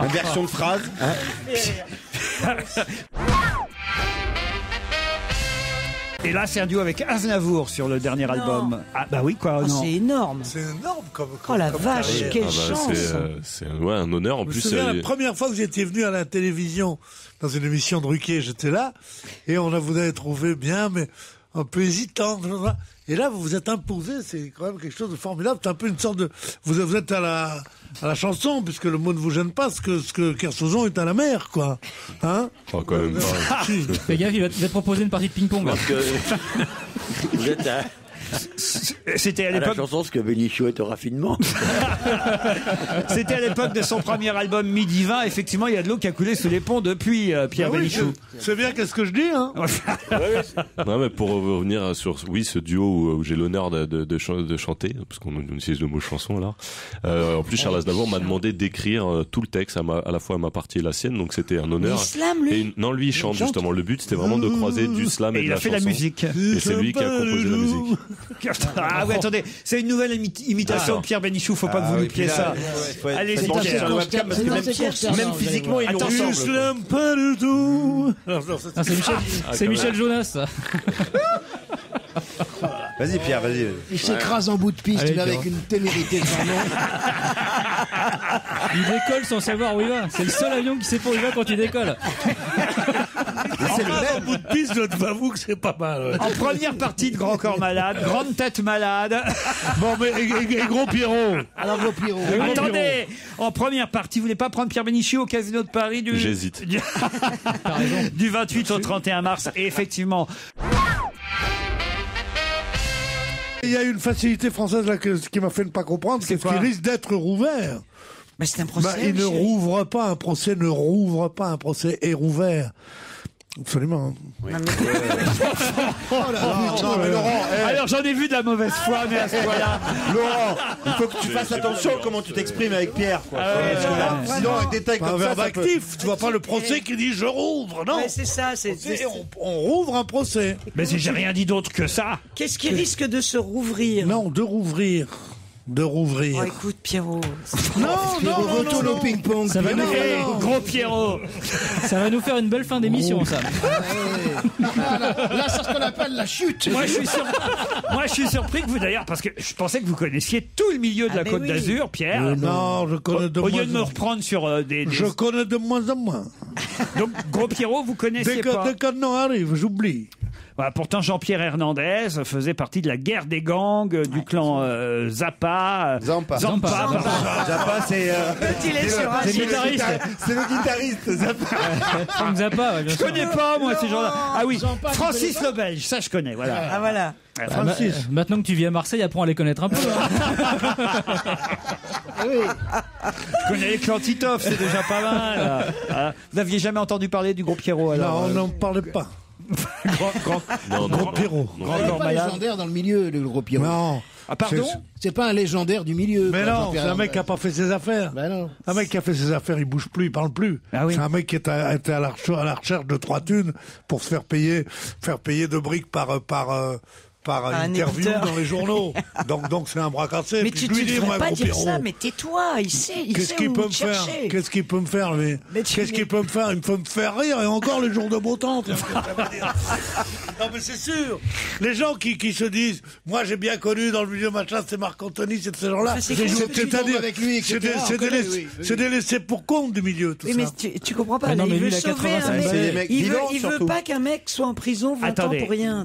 Une version de phrase. Et là, c'est un duo avec Aznavour sur le dernier album. Ah bah oui, quoi, Oh, non. c'est énorme. C'est énorme comme. Oh la comme vache, carrière. quelle Ah bah, chance. c'est un honneur en Je me plus. souviens la première fois que j'étais venu à la télévision dans une émission de Ruquier, j'étais là et on vous avait trouvé bien, mais un peu hésitant. Et là, vous vous êtes imposé, c'est quand même quelque chose de formidable. C'est un peu une sorte de. Vous êtes à la chanson, puisque le mot ne vous gêne pas, ce que Kersauzon est à la mer, quoi. Hein? Oh, quand même pas. Fais gaffe, il va te proposer une partie de ping-pong. Parce que vous êtes à C'était à la l'époque. chanson ce que Bénichou est au raffinement. C'était à l'époque de son premier album Midi 20. Effectivement, il y a de l'eau qui a coulé sous les ponts depuis Pierre Ah oui, Bénichou. c'est bien qu'est-ce que je dis, hein? Non, mais pour revenir sur ce duo où j'ai l'honneur de chanter, parce qu'on utilise le mot chanson là. En plus, Charles Aznavour m'a demandé d'écrire tout le texte à la fois à ma partie et la sienne, donc c'était un honneur. Il slame, lui. Et non, lui il chante justement. Le but c'était vraiment de croiser du slam et de il la a fait chanson. la musique. Et c'est lui qui a composé la musique. Ah oui, attendez, c'est une nouvelle imitation de Pierre Bénichou. Faut pas que vous loupiez ça. Allez-y, C'est Pierre. sur le webcam parce que même physiquement ils nous Attention. ressemblent. Je l'aime pas du tout. Ah, c'est Michel Jonas, ça. Vas-y Pierre, vas-y. Il s'écrase en bout de piste, Allez, il est avec Pierre. une témérité de son nom. Il décolle sans savoir où il va. C'est le seul avion qui sait pas où il va quand il décolle. C'est le même bout de piste, je t'avoue que c'est pas mal. Ouais. En première partie de Grand Corps Malade, Grande Tête Malade. Bon, mais et Gros Pierrot. Alors, vos Pierrot. Attendez, en première partie, vous voulez pas prendre Pierre Bénichou au Casino de Paris J'hésite. du 28 au 31 mars. Et effectivement, Il y a une facilité française là qui m'a fait ne pas comprendre, c'est ce qui quoi risque d'être rouvert. Mais c'est un procès. Il ne chérie. rouvre pas un procès, est rouvert. Absolument. Oh là là, non, mais Laurent, alors j'en ai vu de la mauvaise foi, mais à ce point-là. Laurent, il faut que tu fasses attention comment tu t'exprimes avec Pierre. Quoi. Parce que là, sinon un détail pas un comme ça, verbe ça peut... actif. Tu vois pas le procès qui dit je rouvre, non. Ouais, c'est ça. On rouvre un procès. Mais j'ai rien dit d'autre que ça. Qu'est-ce qui risque de se rouvrir? Non, de rouvrir. de rouvrir. Oh, écoute, Pierrot. Non, Retourne au ping-pong. Ça va nous faire... Gros Pierrot. Ça va nous faire une belle fin d'émission, ça. Là, c'est ce qu'on appelle la chute. Moi, je suis surpris que vous, d'ailleurs, parce que je pensais que vous connaissiez tout le milieu de la Côte d'Azur, Pierre. Non, je connais de Au moins lieu de me en reprendre sur des... Je connais de moins en moins. Donc, Gros Pierrot, vous connaissiez pas. Dès qu'un nom arrive, j'oublie. Voilà, pourtant, Jean-Pierre Hernandez faisait partie de la guerre des gangs du clan Zappa. Zampa, pardon. Zappa, c'est C'est le guitariste. C'est le guitariste, Zappa. Frank Zappa, ouais, bien Je sûr. connais pas, moi, ces gens-là. Ah oui, Zampa, tu Francis connais le Belge, ça je connais, voilà. Ah voilà. Francis. Maintenant que tu vis à Marseille, apprends à les connaître un peu. Je connais les clans Titoff, c'est déjà pas mal. Ah, vous n'aviez jamais entendu parler du Gros Pierrot, alors? Non, on n'en parlait pas. Gros Pierrot. Il n'est pas légendaire dans le milieu, le gros Pierrot. Non. Ah, pardon? C'est pas un légendaire du milieu. Mais quoi, non, Jean-Pierre c'est un mec qui n'a pas fait ses affaires. Ben non. Un mec qui a fait ses affaires, il bouge plus, il parle plus. Ah oui. C'est un mec qui était à la recherche de 3 thunes pour se faire payer de briques par Un interview éditeur. dans les journaux. Donc c'est un bras cassé. Mais Puis tu je lui ne dis, devrais moi, pas Gros dire Pierrot, ça, mais tais-toi, il sait qu'est-ce où qu'il peut me faire? chercher. Qu'est-ce qu'il peut me faire, lui? Mais tu- Qu'est-ce qu'il peut me faire? Il peut me faire rire, et encore les jours de beau temps. tiens, ça veut dire. Non, mais c'est sûr. Les gens qui se disent, moi j'ai bien connu dans le milieu machin, c'est Marc Anthony, c'est de ces gens-là. Ça, c'est cool. C'est-à-dire, avec lui, c'est etc. des- On connaît, oui. c'est des laissés pour compte du milieu, tout Oui, ça. mais tu comprends pas. Ah non, là, mais il lui, veut il a sauver 85 un mec. C'est les mecs Il vivants, veut surtout. pas qu'un mec soit en prison 20 ans Attendez. pour rien.